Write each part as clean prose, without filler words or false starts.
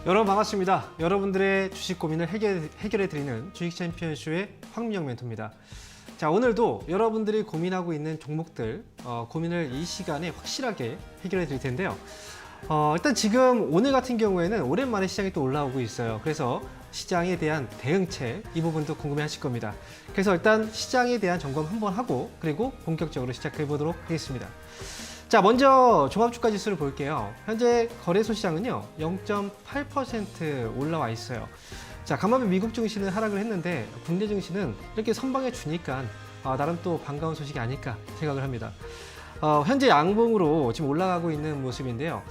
여러분 반갑습니다. 여러분들의 주식 고민을 해결해드리는 주식 챔피언쇼의 황민영 멘토입니다. 자, 오늘도 여러분들이 고민하고 있는 종목들 고민을 이 시간에 확실하게 해결해 드릴 텐데요. 일단 지금 오늘 같은 경우에는 오랜만에 시장이 또 올라오고 있어요. 그래서 시장에 대한 대응책 이 부분도 궁금해 하실 겁니다. 그래서 일단 시장에 대한 점검 한번 하고 그리고 본격적으로 시작해 보도록 하겠습니다. 자, 먼저 종합주가 지수를 볼게요. 현재 거래소 시장은요 0.8% 올라와 있어요. 자, 간만에 미국 증시는 하락을 했는데 국내 증시는 이렇게 선방해 주니까 나름 또 반가운 소식이 아닐까 생각을 합니다. 현재 양봉으로 지금 올라가고 있는 모습인데요.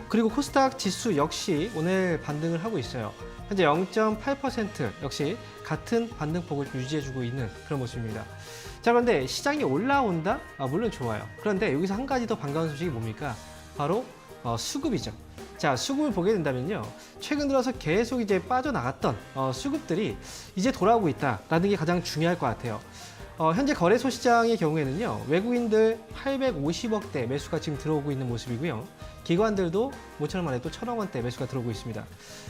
그리고 코스닥 지수 역시 오늘 반등을 하고 있어요. 현재 0.8% 역시 같은 반등폭을 유지해주고 있는 그런 모습입니다. 자, 그런데 시장이 올라온다? 물론 좋아요. 그런데 여기서 한 가지 더 반가운 소식이 뭡니까? 바로 수급이죠. 자, 수급을 보게 된다면요. 최근 들어서 계속 이제 빠져나갔던 수급들이 이제 돌아오고 있다라는 게 가장 중요할 것 같아요. 현재 거래소 시장의 경우에는요. 외국인들 850억대 매수가 지금 들어오고 있는 모습이고요. 기관들도 모처럼 만에 또 1,000억 원대 매수가 들어오고 있습니다.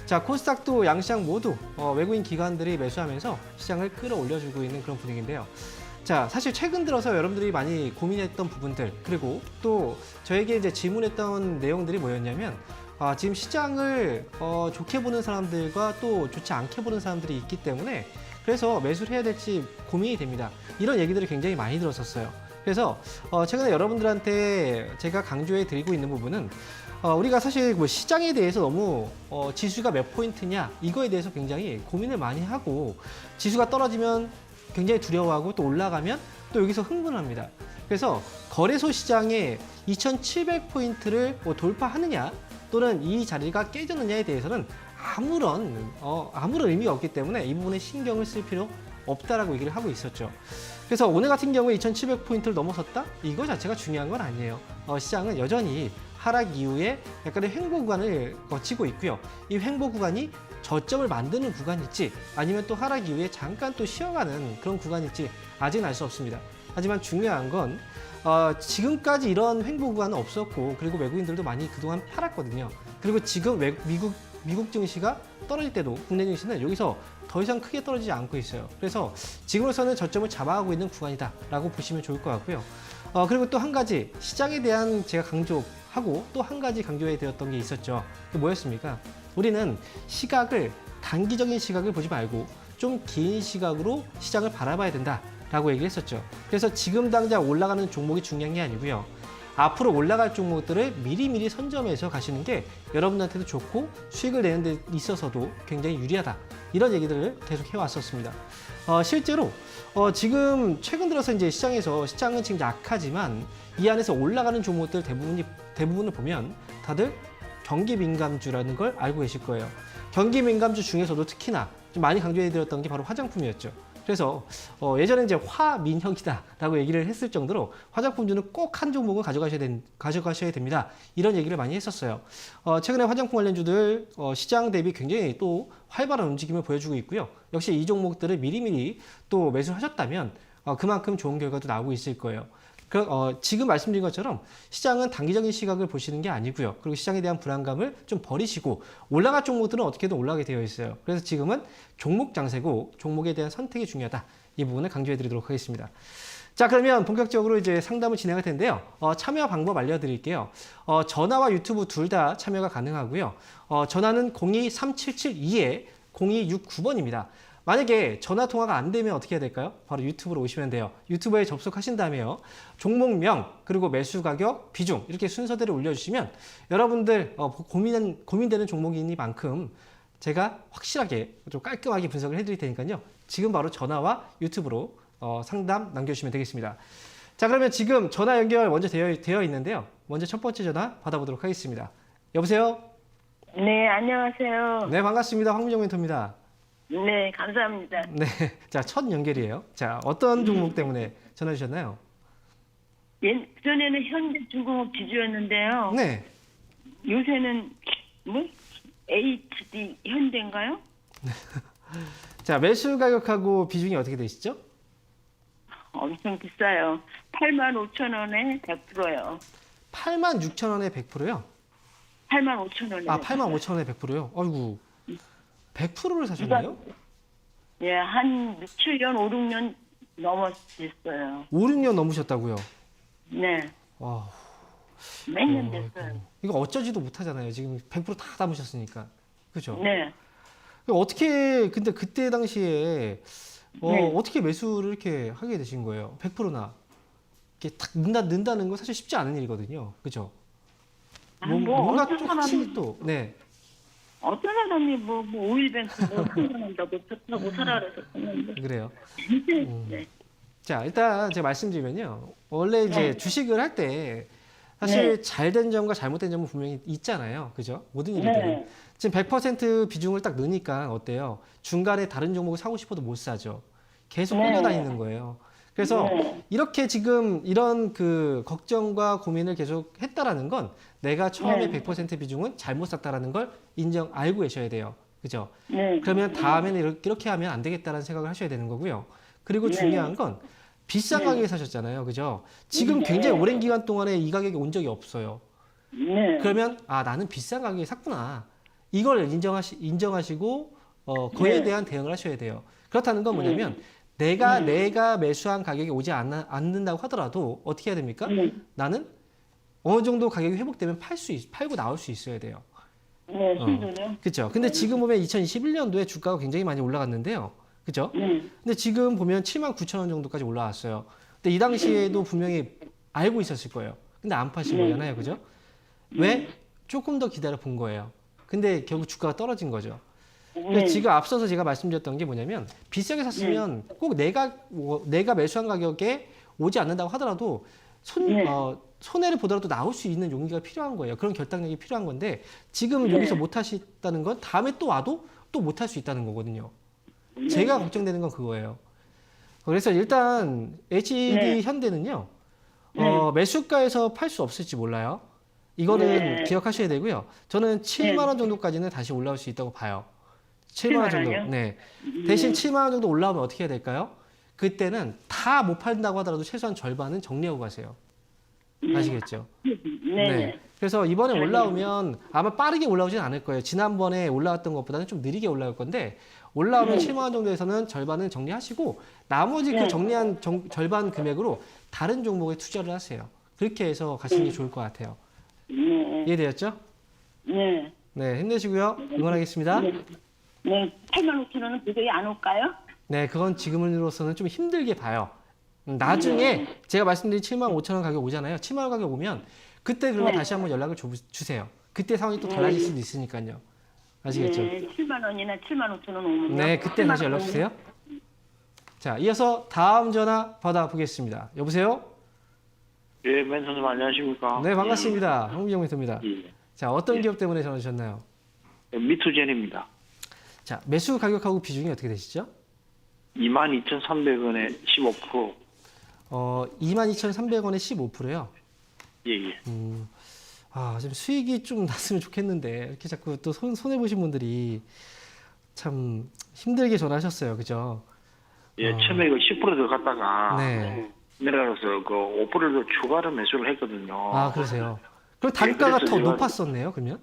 자, 코스닥도 양시장 모두 외국인 기관들이 매수하면서 시장을 끌어올려주고 있는 그런 분위기인데요. 자, 사실 최근 들어서 여러분들이 많이 고민했던 부분들 그리고 또 저에게 이제 질문했던 내용들이 뭐였냐면 지금 시장을 좋게 보는 사람들과 또 좋지 않게 보는 사람들이 있기 때문에 그래서 매수를 해야 될지 고민이 됩니다. 이런 얘기들을 굉장히 많이 들었었어요. 그래서 최근에 여러분들한테 제가 강조해 드리고 있는 부분은 우리가 사실 뭐 시장에 대해서 너무 지수가 몇 포인트냐 이거에 대해서 굉장히 고민을 많이 하고 지수가 떨어지면 굉장히 두려워하고 또 올라가면 또 여기서 흥분합니다. 그래서 거래소 시장의 2,700포인트를 돌파하느냐 또는 이 자리가 깨졌느냐에 대해서는 아무런 의미가 없기 때문에 이 부분에 신경을 쓸 필요 없다라고 얘기를 하고 있었죠. 그래서 오늘 같은 경우에 2,700포인트를 넘어섰다? 이거 자체가 중요한 건 아니에요. 시장은 여전히 하락 이후에 약간의 횡보 구간을 거치고 있고요. 이 횡보 구간이 저점을 만드는 구간일지 아니면 또 하락 이후에 잠깐 또 쉬어가는 그런 구간일지 아직은 알 수 없습니다. 하지만 중요한 건 지금까지 이런 횡보 구간은 없었고 그리고 외국인들도 많이 그동안 팔았거든요. 그리고 지금 미국 증시가 떨어질 때도 국내 증시는 여기서 더 이상 크게 떨어지지 않고 있어요. 그래서 지금으로서는 저점을 잡아가고 있는 구간이다라고 보시면 좋을 것 같고요. 그리고 또 한 가지 시장에 대한 제가 강조하고 또 한 가지 강조해 드렸던 게 있었죠. 그게 뭐였습니까? 우리는 단기적인 시각을 보지 말고 좀 긴 시각으로 시장을 바라봐야 된다라고 얘기를 했었죠. 그래서 지금 당장 올라가는 종목이 중요한 게 아니고요. 앞으로 올라갈 종목들을 미리미리 선점해서 가시는 게 여러분들한테도 좋고 수익을 내는 데 있어서도 굉장히 유리하다. 이런 얘기들을 계속 해왔었습니다. 실제로 지금 최근 들어서 이제 시장은 지금 약하지만 이 안에서 올라가는 종목들 대부분을 보면 다들 경기 민감주라는 걸 알고 계실 거예요. 경기 민감주 중에서도 특히나 좀 많이 강조해드렸던 게 바로 화장품이었죠. 그래서 예전에 이제 화민형이다라고 얘기를 했을 정도로 화장품주는 꼭 한 종목을 가져가셔야 됩니다. 이런 얘기를 많이 했었어요. 최근에 화장품 관련주들 시장 대비 굉장히 또 활발한 움직임을 보여주고 있고요. 역시 이 종목들을 미리미리 또 매수를 하셨다면 그만큼 좋은 결과도 나오고 있을 거예요. 지금 말씀드린 것처럼 시장은 단기적인 시각을 보시는 게 아니고요. 그리고 시장에 대한 불안감을 좀 버리시고 올라갈 종목들은 어떻게든 올라가게 되어 있어요. 그래서 지금은 종목 장세고 종목에 대한 선택이 중요하다. 이 부분을 강조해 드리도록 하겠습니다. 자, 그러면 본격적으로 이제 상담을 진행할 텐데요. 참여 방법 알려드릴게요. 전화와 유튜브 둘 다 참여가 가능하고요. 전화는 02-3772-0269번입니다. 만약에 전화 통화가 안 되면 어떻게 해야 될까요? 바로 유튜브로 오시면 돼요. 유튜브에 접속하신 다음에요. 종목명, 그리고 매수 가격, 비중 이렇게 순서대로 올려주시면 여러분들 고민되는 종목이니만큼 제가 확실하게 좀 깔끔하게 분석을 해드릴 테니까요. 지금 바로 전화와 유튜브로 상담 남겨주시면 되겠습니다. 자, 그러면 지금 전화 연결 먼저 되어 있는데요. 먼저 첫 번째 전화 받아보도록 하겠습니다. 여보세요? 네, 안녕하세요. 네, 반갑습니다. 황민영 멘토입니다. 네, 감사합니다. 네, 자, 첫 연결이에요. 자, 어떤 종목 때문에 전화 주셨나요? 예전에는 현대중공업 지주였는데요. 네, 요새는 뭐 HD 현대인가요? 자, 매수 가격하고 비중이 어떻게 되시죠? 엄청 비싸요. 85,000원에 100%요. 86,000원에 100%요? 85,000원에. 아, 85,000원에 100%요? 아이고, 100%를 사셨나요? 예, 한 7년, 5, 6년 넘었어요. 5, 6년 넘으셨다고요? 네, 와, 몇 년 됐어요. 이거 어쩌지도 못하잖아요. 지금 100%다 담으셨으니까. 그죠? 네, 어떻게, 근데 그때 당시에, 네. 어떻게 매수를 이렇게 하게 되신 거예요? 100%나. 이렇게 탁 는다는 건 사실 쉽지 않은 일이거든요. 그죠? 아, 뭐 뭔가 어떤 또 사람이, 확실히 또, 네. 어떤 사람이 뭐 오일뱅크 뭐 생각한다고 좋다고 사라 그래서 했는데. 그래요. 네, 자, 일단 제가 말씀드리면요. 원래 이제 네. 주식을 할 때 사실 잘된 점과 잘못된 점은 분명히 있잖아요. 그죠? 모든 일들은. 네, 지금 100% 비중을 딱 넣으니까 어때요? 중간에 다른 종목을 사고 싶어도 못 사죠. 계속 네. 끌려다니는 거예요. 그래서 네. 이렇게 지금 이런 그 걱정과 고민을 계속 했다라는 건 내가 처음에 네. 100% 비중은 잘못 샀다라는 걸 알고 계셔야 돼요. 그죠? 네. 그러면 다음에는 이렇게 하면 안 되겠다라는 생각을 하셔야 되는 거고요. 그리고 네. 중요한 건 비싼 가격에 사셨잖아요. 그죠? 지금 네. 굉장히 오랜 기간 동안에 이 가격이 온 적이 없어요. 네. 그러면 아, 나는 비싼 가격에 샀구나. 이걸 인정하시고 그에 네. 대한 대응을 하셔야 돼요. 그렇다는 건 뭐냐면 내가 매수한 가격이 오지 않는다고 하더라도 어떻게 해야 됩니까? 네. 나는 어느 정도 가격이 회복되면 팔고 나올 수 있어야 돼요. 네, 신도요. 그렇죠. 근데 지금 보면 2021년도에 주가가 굉장히 많이 올라갔는데요. 그죠? 네. 근데 지금 보면 79,000원 정도까지 올라왔어요. 근데 이 당시에도 분명히 알고 있었을 거예요. 근데 안 파신 거잖아요. 그죠? 왜? 조금 더 기다려 본 거예요. 근데 결국 주가가 떨어진 거죠. 그래서 네. 지금 앞서서 제가 말씀드렸던 게 뭐냐면 비싸게 샀으면 꼭 내가 매수한 가격에 오지 않는다고 하더라도 네. 손해를 보더라도 나올 수 있는 용기가 필요한 거예요. 그런 결단력이 필요한 건데 지금 여기서 못 하셨다는 건 다음에 또 와도 또 못 할 수 있다는 거거든요. 제가 걱정되는 건 그거예요. 그래서 일단 HD 네. 현대는요. 매수가에서 팔 수 없을지 몰라요. 이거는 네. 기억하셔야 되고요. 저는 7만 원 정도까지는 다시 올라올 수 있다고 봐요. 7만 원 정도. 7만 원이요? 네. 대신 7만 원 정도 올라오면 어떻게 해야 될까요? 그때는 다 못 팔린다고 하더라도 최소한 절반은 정리하고 가세요. 아시겠죠? 네. 그래서 이번에 올라오면 아마 빠르게 올라오진 않을 거예요. 지난번에 올라왔던 것보다는 좀 느리게 올라올 건데 올라오면 7만 원 정도에서는 절반은 정리하시고 나머지 그 정리한 절반 금액으로 다른 종목에 투자를 하세요. 그렇게 해서 가시는 게 좋을 것 같아요. 네. 이해되었죠? 네. 네, 힘내시고요. 응원하겠습니다. 네. 85,000원은 도저히 안 올까요? 네, 그건 지금으로서는 좀 힘들게 봐요. 나중에 제가 말씀드린 7만 5천 원 가격 오잖아요. 7만 원 가격 오면 그때 그러면 다시 한번 연락을 주세요. 그때 상황이 또 달라질 수도 있으니까요. 아시겠죠? 네. 7만 원이나 7만 5천 원 오면요. 네, 그때 다시 연락 주세요. 자, 이어서 다음 전화 받아보겠습니다. 여보세요? 예, 맨선님 안녕하십니까? 네, 반갑습니다. 황미정 멘토입니다. 예. 자, 어떤 기업 때문에 전화 주셨나요? 미투젠입니다. 자, 매수 가격하고 비중이 어떻게 되시죠? 22,300원에 15%. 22,300원에 15%요. 예, 예. 아, 좀 수익이 좀 났으면 좋겠는데 이렇게 자꾸 또 손해 보신 분들이 참 힘들게 전화하셨어요. 그죠? 예, 처음에 그 10%더 갔다가 네. 내려가서 그 5%를 추가로 매수를 했거든요. 아, 그러세요. 그럼 단가가 그래서 더 제가- 높았었네요, 그러면?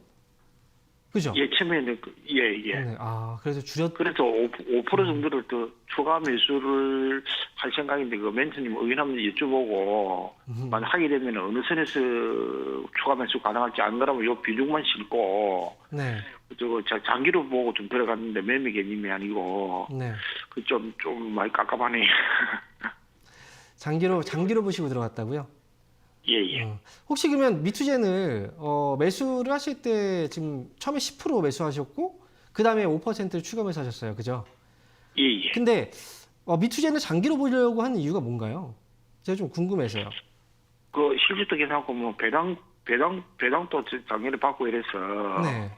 그죠? 예, 처음에는 예, 예. 네. 아, 그래서 그래서 5% 정도를 더 추가 매수를 할 생각인데 그 멘트님 의견 한번 여쭤보고 만약 하게 되면 어느 선에서 추가 매수 가능할지 안 그러면 요 비중만 싣고 네. 저거 장기로 보고 좀 들어갔는데 매매 개념이 아니고 네. 그 좀 많이 깝깝하네. 장기로 보시고 들어갔다고요? 예, 예. 혹시 그러면 미투젠을 매수를 하실 때 지금 처음에 10% 매수하셨고 그 다음에 5%를 추가 매수하셨어요, 그죠? 예, 예. 근데 미투젠을 장기로 보려고 하는 이유가 뭔가요? 제가 좀 궁금해서요. 그 실질도 계산하고 뭐 배당도 작년에 받고 이래서 네.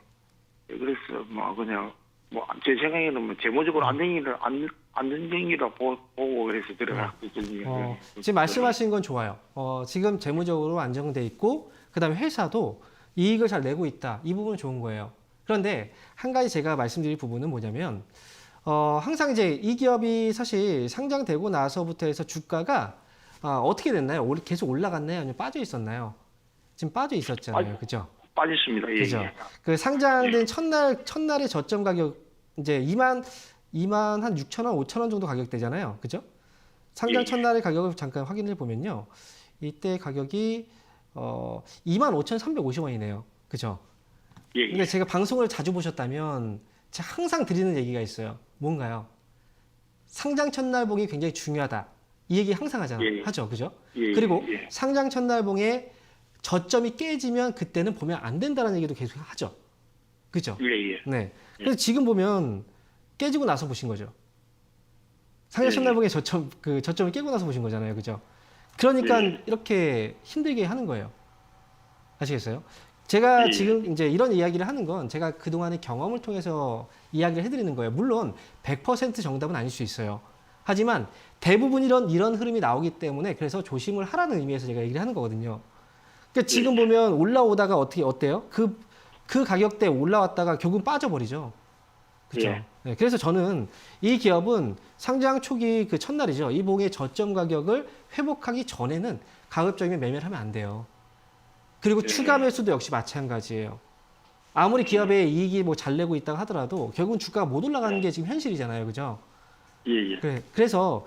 그래서 뭐 그냥 뭐 제 생각에는 뭐 재무적으로 안정적이라 보고 그래서 들어갔거든요. 지금 말씀하신 건 좋아요. 지금 재무적으로 안정돼 있고 그다음에 회사도 이익을 잘 내고 있다. 이 부분은 좋은 거예요. 그런데 한 가지 제가 말씀드릴 부분은 뭐냐면 항상 이제 이 기업이 사실 상장되고 나서부터 해서 주가가 어떻게 됐나요? 계속 올라갔나요? 아니면 빠져 있었나요? 지금 빠져 있었잖아요. 그죠? 빠졌습니다. 예, 그죠? 예. 그 상장된 첫날의 저점 가격 이제 2만 한 6천 원, 5천 원 정도 가격대잖아요. 그죠? 상장 예. 첫날의 가격을 잠깐 확인해 보면요. 이때 가격이 25,350원이네요. 그죠? 예, 근데 제가 방송을 자주 보셨다면 제가 항상 드리는 얘기가 있어요. 뭔가요? 상장 첫날 봉이 굉장히 중요하다. 이 얘기 항상 하죠. 그죠? 예, 그리고 예. 상장 첫날 봉에 저점이 깨지면 그때는 보면 안 된다는 얘기도 계속 하죠. 그죠? 예, 예. 네. 그래서 지금 보면 깨지고 나서 보신 거죠. 상장 첫날 봉의 저점을 깨고 나서 보신 거잖아요. 그죠? 그러니까 이렇게 힘들게 하는 거예요. 아시겠어요? 제가 지금 이제 이런 이야기를 하는 건 제가 그동안의 경험을 통해서 이야기를 해드리는 거예요. 물론 100% 정답은 아닐 수 있어요. 하지만 대부분 이런 흐름이 나오기 때문에 그래서 조심을 하라는 의미에서 제가 얘기를 하는 거거든요. 그러니까 지금 보면 올라오다가 어때요? 그 가격대에 올라왔다가 결국 빠져버리죠. 그렇죠? 예. 네, 그래서 저는 이 기업은 상장 초기 그 첫날이죠. 이 봉의 저점 가격을 회복하기 전에는 가급적이면 매매를 하면 안 돼요. 그리고 추가 매수도 역시 마찬가지예요. 아무리 기업의 이익이 뭐 잘 내고 있다고 하더라도 결국은 주가가 못 올라가는 게 지금 현실이잖아요. 그죠? 예, 예. 그래서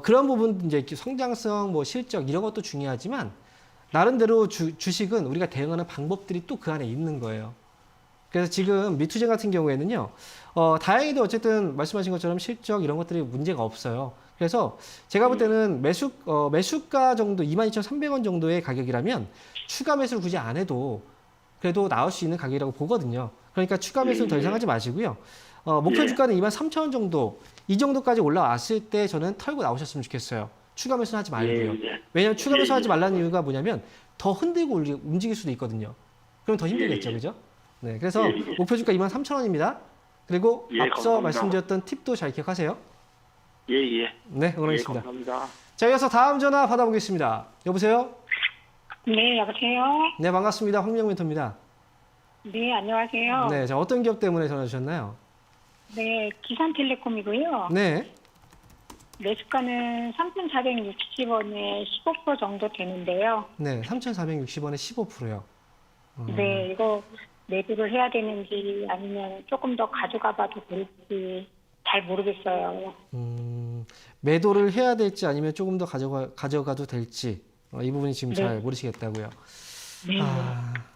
그런 부분 이제 성장성, 뭐 실적 이런 것도 중요하지만 나름대로 주식은 우리가 대응하는 방법들이 또 그 안에 있는 거예요. 그래서 지금 미투젠 같은 경우에는요, 다행히도 어쨌든 말씀하신 것처럼 실적 이런 것들이 문제가 없어요. 그래서 제가 볼 때는 매수가 정도 22,300원 정도의 가격이라면 추가 매수를 굳이 안 해도 그래도 나올 수 있는 가격이라고 보거든요. 그러니까 추가 매수는 더 이상 하지 마시고요. 목표 주가는 23,000원 정도, 이 정도까지 올라왔을 때 저는 털고 나오셨으면 좋겠어요. 추가 매수는 하지 말고요. 왜냐하면 추가 매수하지 말라는 이유가 뭐냐면 더 흔들고 움직일 수도 있거든요. 그럼 더 힘들겠죠, 그죠? 네, 그래서 목표 주가 23,000원입니다. 그리고 앞서 감사합니다. 말씀드렸던 팁도 잘 기억하세요. 예, 예. 네, 예, 응원하겠습니다. 감사합니다. 자, 이어서 다음 전화 받아보겠습니다. 여보세요? 네, 여보세요. 네, 반갑습니다. 황명 멘토입니다. 네, 안녕하세요. 네, 자, 어떤 기업 때문에 전화 주셨나요? 네, 기산텔레콤이고요. 네, 매수가는 3,460원에 15% 정도 되는데요. 네, 3,460원에 15%요. 네, 이거 매도를 해야 되는지 아니면 조금 더 가져가 봐도 될지 잘 모르겠어요. 매도를 해야 될지 아니면 조금 더 가져가도 될지 이 부분이 지금 네. 잘 모르시겠다고요. 네.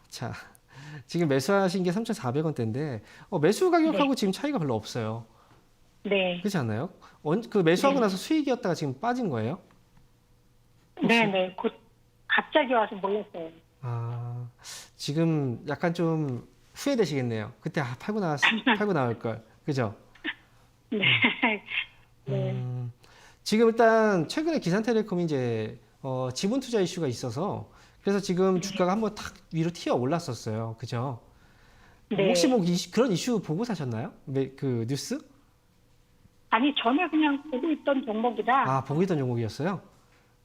자, 지금 매수하신 게 3,400원대인데 매수 가격하고 지금 차이가 별로 없어요. 네. 그렇지 않나요? 그 매수하고 나서 수익이었다가 지금 빠진 거예요? 네, 네. 곧 갑자기 와서 몰랐어요. 지금 약간 좀 후회되시겠네요. 그때 팔고 나올 걸. 그죠? 네. 네. 지금 일단 최근에 기산텔레콤이 이제 지분 투자 이슈가 있어서 그래서 지금 주가가 한번 탁 위로 튀어 올랐었어요. 그죠? 네. 혹시 뭐 그런 이슈 보고 사셨나요? 그 뉴스? 아니, 전에 그냥 보고 있던 종목이라. 보고 있던 종목이었어요?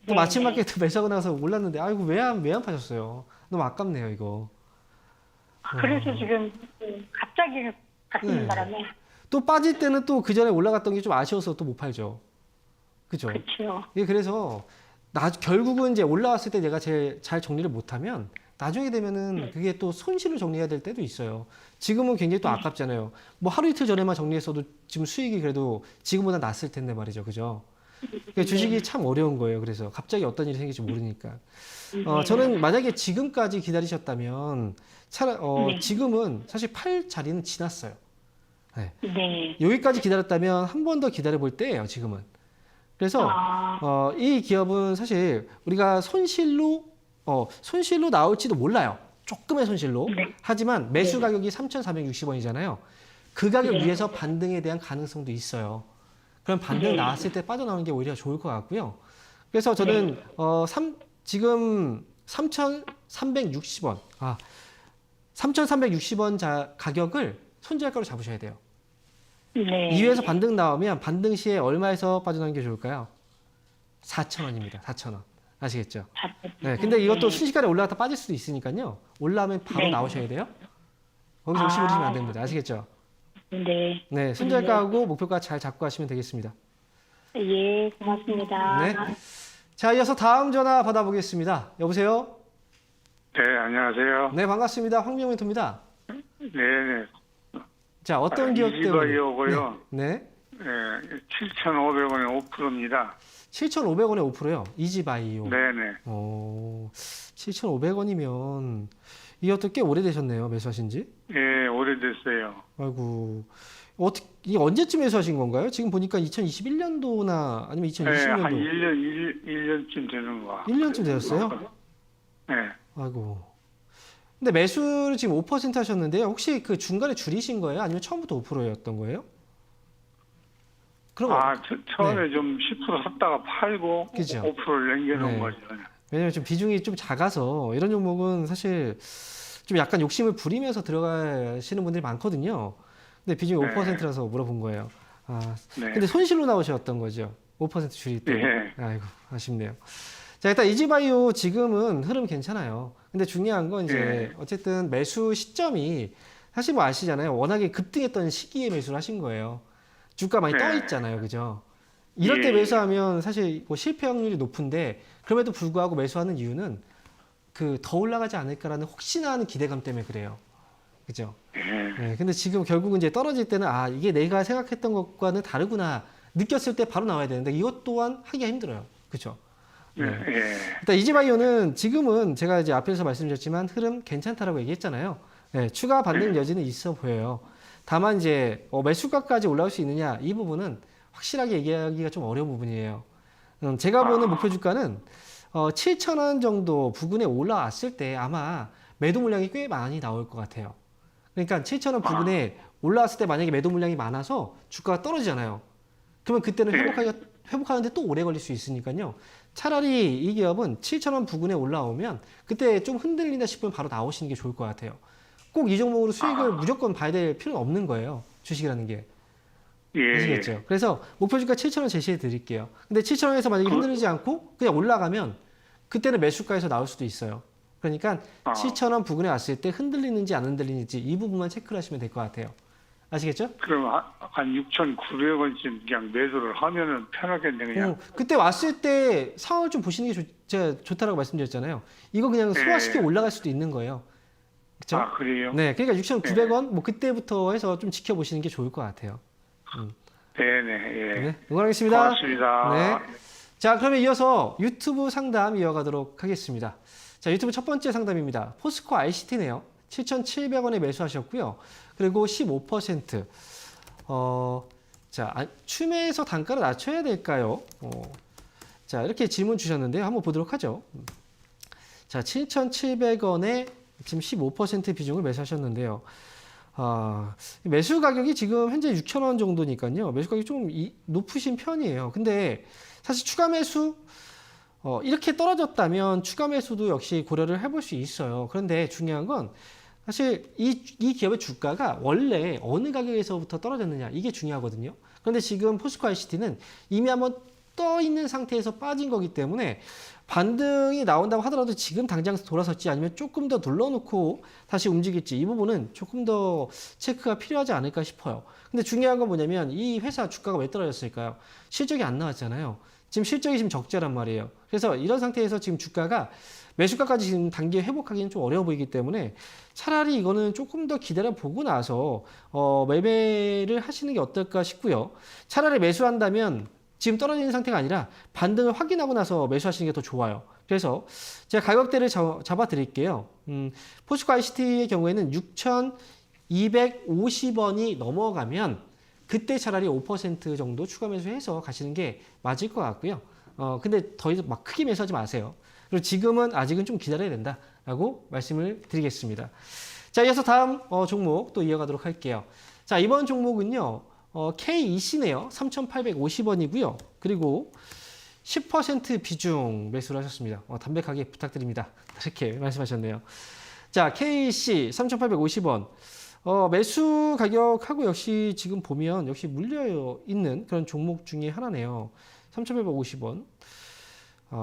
또 네, 마침 네. 맞게 또 매수하고 나서 올랐는데 아이고 왜 안 파셨어요? 너무 아깝네요 이거. 그래서 지금 갑자기 바뀌는 네. 바람에. 또 빠질 때는 또 그 전에 올라갔던 게 좀 아쉬워서 또 못 팔죠. 그죠? 그렇죠. 예, 그래서 결국은 이제 올라왔을 때 내가 제일 잘 정리를 못하면 나중에 되면은 그게 또 손실을 정리해야 될 때도 있어요. 지금은 굉장히 또 아깝잖아요. 뭐 하루 이틀 전에만 정리했어도 지금 수익이 그래도 지금보다 났을 텐데 말이죠. 그죠? 그러니까 주식이 참 어려운 거예요. 그래서 갑자기 어떤 일이 생길지 모르니까. 저는 만약에 지금까지 기다리셨다면 지금은 사실 팔 자리는 지났어요. 네. 네. 여기까지 기다렸다면 한 번 더 기다려 볼 때예요. 지금은. 그래서 이 기업은 사실 우리가 손실로 나올지도 몰라요. 조금의 손실로. 네. 하지만 매수 가격이 3,460원이잖아요. 그 가격 위에서 반등에 대한 가능성도 있어요. 그럼 반등 나왔을 때 빠져나오는 게 오히려 좋을 것 같고요. 그래서 저는 지금 3,360원, 3,360원 가격을 손절가로 잡으셔야 돼요. 네. 이외에서 반등 나오면 반등 시에 얼마에서 빠져나오는 게 좋을까요? 4,000원입니다. 4,000원. 아시겠죠? 네. 근데 이것도 순식간에 올라갔다 빠질 수도 있으니까요. 올라오면 바로 네. 나오셔야 돼요. 거기서 욕심 부리시면 안 됩니다. 아시겠죠? 네. 네. 손절가하고 목표가 잘 잡고 하시면 되겠습니다. 예, 고맙습니다. 네. 자, 이어서 다음 전화 받아보겠습니다. 여보세요? 네, 안녕하세요. 네, 반갑습니다. 황미영 멘토입니다. 네네. 자, 어떤 기업 때문에? 이지바이오고요. 네. 네, 7,500원에 5%입니다. 7,500원에 5%요. 이지바이오. 네네. 7,500원이면 이것도 꽤 오래되셨네요. 매수하신 지. 예, 오래됐어요. 아이고. 이 언제쯤 매수하신 건가요? 지금 보니까 2021년도나 아니면 네, 한 2020년도 1년쯤 되는 거. 1년쯤 되셨어요? 네. 아이고. 근데 매수를 지금 5% 하셨는데요. 혹시 그 중간에 줄이신 거예요? 아니면 처음부터 5%였던 거예요? 그럼 처음에 좀 10% 샀다가 팔고 그죠. 5%를 남겨놓은 네. 거죠. 왜냐면 좀 비중이 좀 작아서 이런 종목은 사실 좀 약간 욕심을 부리면서 들어가시는 분들이 많거든요. 근데 비중이 네. 5%라서 물어본 거예요. 네. 근데 손실로 나오셨던 거죠. 5% 줄일 때. 네. 아이고, 아쉽네요. 자, 일단 이지바이오 지금은 흐름 괜찮아요. 근데 중요한 건 이제 어쨌든 매수 시점이 사실 뭐 아시잖아요. 워낙에 급등했던 시기에 매수를 하신 거예요. 주가 많이 떠 있잖아요. 그죠? 이럴 때 매수하면 사실 뭐 실패 확률이 높은데 그럼에도 불구하고 매수하는 이유는 그 더 올라가지 않을까라는 혹시나 하는 기대감 때문에 그래요. 그죠? 네, 근데 지금 결국은 이제 떨어질 때는 이게 내가 생각했던 것과는 다르구나 느꼈을 때 바로 나와야 되는데 이것 또한 하기가 힘들어요. 그죠? 네. 일단 이지바이오는 지금은 제가 이제 앞에서 말씀드렸지만 흐름 괜찮다라고 얘기했잖아요. 네, 추가 반등 여지는 있어 보여요. 다만 이제 매수가까지 올라올 수 있느냐 이 부분은 확실하게 얘기하기가 좀 어려운 부분이에요. 제가 보는 목표 주가는 7,000원 정도 부근에 올라왔을 때 아마 매도 물량이 꽤 많이 나올 것 같아요. 그러니까 7,000원 부근에 올라왔을 때 만약에 매도 물량이 많아서 주가가 떨어지잖아요. 그러면 그때는 회복하는데 또 오래 걸릴 수 있으니까요. 차라리 이 기업은 7,000원 부근에 올라오면 그때 좀 흔들린다 싶으면 바로 나오시는 게 좋을 것 같아요. 꼭 이 종목으로 수익을 무조건 봐야 될 필요는 없는 거예요. 주식이라는 게. 아시겠죠? 그래서 목표 주가 7,000원 제시해 드릴게요. 근데 7,000원에서 만약에 흔들리지 않고 그냥 올라가면 그때는 매수가에서 나올 수도 있어요. 그러니까 7,000원 부근에 왔을 때 흔들리는지 안 흔들리는지 이 부분만 체크를 하시면 될 것 같아요. 아시겠죠? 그럼 한 6,900원쯤 그냥 매수를 하면은 편하겠네 그냥. 그때 왔을 때 상황을 좀 보시는 게 제가 좋다라고 말씀드렸잖아요. 이거 그냥 소화시켜 올라갈 수도 있는 거예요. 그렇죠? 그래요? 네, 그러니까 6,900원 뭐 그때부터 해서 좀 지켜보시는 게 좋을 것 같아요. 네, 응원하겠습니다. 고맙습니다. 네. 자, 그러면 이어서 유튜브 상담 이어가도록 하겠습니다. 자, 유튜브 첫 번째 상담입니다. 포스코 ICT네요. 7,700원에 매수하셨고요. 그리고 15%. 추매해서 단가를 낮춰야 될까요? 자, 이렇게 질문 주셨는데요. 한번 보도록 하죠. 자, 7,700원에 지금 15% 비중을 매수하셨는데요. 매수 가격이 지금 현재 6,000원 정도니까요. 매수 가격이 좀 높으신 편이에요. 근데 사실 추가 매수 이렇게 떨어졌다면 추가 매수도 역시 고려를 해볼 수 있어요. 그런데 중요한 건 사실 이 기업의 주가가 원래 어느 가격에서부터 떨어졌느냐 이게 중요하거든요. 그런데 지금 포스코 ICT는 이미 한번 떠 있는 상태에서 빠진 거기 때문에 반등이 나온다고 하더라도 지금 당장 돌아섰지 아니면 조금 더 눌러놓고 다시 움직일지 이 부분은 조금 더 체크가 필요하지 않을까 싶어요. 근데 중요한 건 뭐냐면 이 회사 주가가 왜 떨어졌을까요? 실적이 안 나왔잖아요. 지금 실적이 지금 적자란 말이에요. 그래서 이런 상태에서 지금 주가가 매수가까지 지금 단기에 회복하기는 좀 어려워 보이기 때문에 차라리 이거는 조금 더 기다려 보고 나서 매매를 하시는 게 어떨까 싶고요. 차라리 매수한다면 지금 떨어지는 상태가 아니라 반등을 확인하고 나서 매수하시는 게 더 좋아요. 그래서 제가 가격대를 잡아 드릴게요. 포스코 ICT의 경우에는 6,250원이 넘어가면 그때 차라리 5% 정도 추가 매수해서 가시는 게 맞을 것 같고요. 근데 더 이상 막 크게 매수하지 마세요. 그리고 지금은 아직은 좀 기다려야 된다라고 말씀을 드리겠습니다. 자, 이어서 다음 종목 또 이어가도록 할게요. 자, 이번 종목은요. KEC네요. 3,850원이고요. 그리고 10% 비중 매수를 하셨습니다. 담백하게 부탁드립니다. 이렇게 말씀하셨네요. 자, KEC 3,850원. 매수 가격하고 역시 지금 보면 역시 물려 있는 그런 종목 중에 하나네요. 3,850원.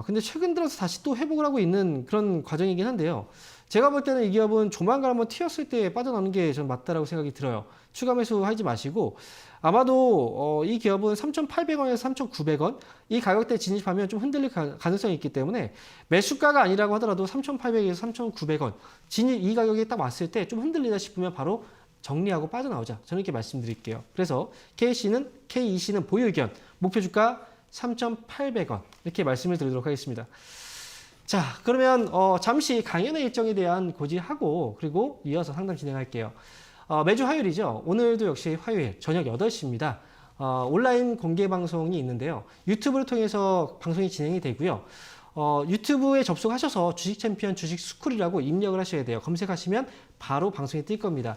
근데 최근 들어서 다시 또 회복을 하고 있는 그런 과정이긴 한데요. 제가 볼 때는 이 기업은 조만간 한번 튀었을 때 빠져나오는 게 전 맞다라고 생각이 들어요. 추가 매수하지 마시고 아마도 이 기업은 3,800원에서 3,900원 이 가격대 진입하면 좀 흔들릴 가능성이 있기 때문에 매수가가 아니라고 하더라도 3,800에서 3,900원 진입 이 가격이 딱 왔을 때 좀 흔들리다 싶으면 바로 정리하고 빠져나오자. 저는 이렇게 말씀드릴게요. 그래서 KEC는 보유 의견, 목표 주가 3,800원 이렇게 말씀을 드리도록 하겠습니다. 자, 그러면 잠시 강연의 일정에 대한 고지하고 그리고 이어서 상담 진행할게요. 매주 화요일이죠. 오늘도 역시 화요일 저녁 8시입니다. 온라인 공개 방송이 있는데요. 유튜브를 통해서 방송이 진행이 되고요. 유튜브에 접속하셔서 주식 챔피언 주식 스쿨이라고 입력을 하셔야 돼요. 검색하시면 바로 방송이 뜰 겁니다.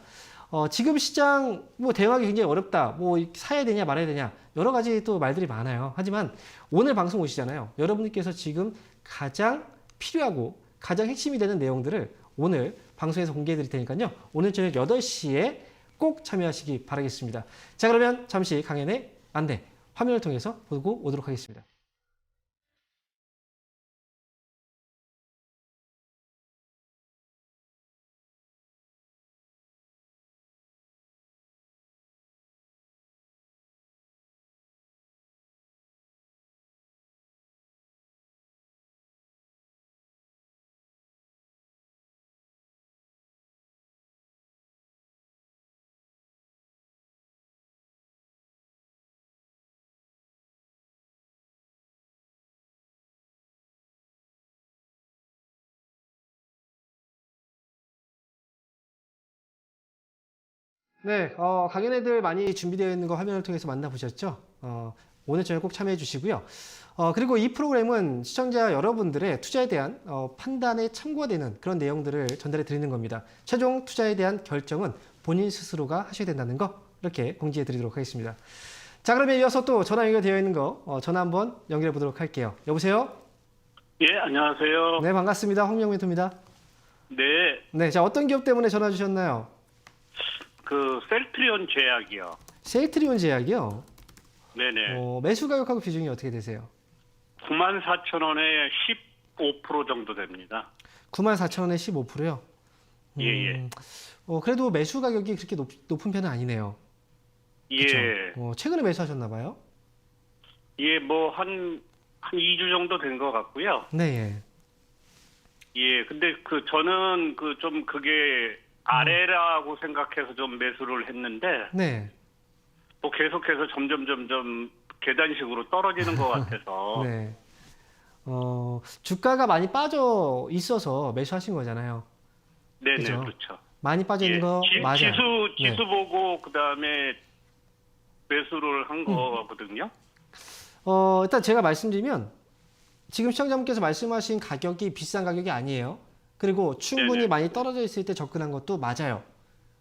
지금 시장 뭐 대응하기 굉장히 어렵다. 뭐 사야 되냐 말아야 되냐 여러 가지 또 말들이 많아요. 하지만 오늘 방송 오시잖아요. 여러분들께서 지금 가장 필요하고 가장 핵심이 되는 내용들을 오늘 방송에서 공개해 드릴 테니까요. 오늘 저녁 8시에 꼭 참여하시기 바라겠습니다. 자, 그러면 잠시 강연의 안내 화면을 통해서 보고 오도록 하겠습니다. 네, 강연회들 많이 준비되어 있는 거 화면을 통해서 만나보셨죠? 오늘 저녁 꼭 참여해 주시고요. 그리고 이 프로그램은 시청자 여러분들의 투자에 대한 판단에 참고가 되는 그런 내용들을 전달해 드리는 겁니다. 최종 투자에 대한 결정은 본인 스스로가 하셔야 된다는 거 이렇게 공지해 드리도록 하겠습니다. 자, 그러면 이어서 또 전화 연결되어 있는 거 전화 한번 연결해 보도록 할게요. 여보세요? 예, 안녕하세요. 네, 반갑습니다. 황명 멘토입니다. 네, 네, 자, 어떤 기업 때문에 전화 주셨나요? 그 셀트리온 제약이요. 셀트리온 제약이요? 네네. 매수 가격하고 비중이 어떻게 되세요? 94,000원에 15% 정도 됩니다. 94,000원에 15%요? 예, 예. 그래도 매수 가격이 그렇게 높은 편은 아니네요. 예. 그쵸? 최근에 매수하셨나 봐요? 예, 뭐 한 2주 정도 된 것 같고요. 네. 예, 근데 저는 좀 그게 아래라고 생각해서 좀 매수를 했는데 네. 뭐 계속해서 점점 계단식으로 떨어지는 것 같아서. 네. 주가가 많이 빠져 있어서 매수하신 거잖아요. 네네, 그죠? 그렇죠. 많이 빠져 있는 예, 거 맞아요. 지수 네. 보고 그다음에 매수를 한 거거든요. 일단 제가 말씀드리면 지금 시청자분께서 말씀하신 가격이 비싼 가격이 아니에요. 그리고 충분히 네네. 많이 떨어져 있을 때 접근한 것도 맞아요.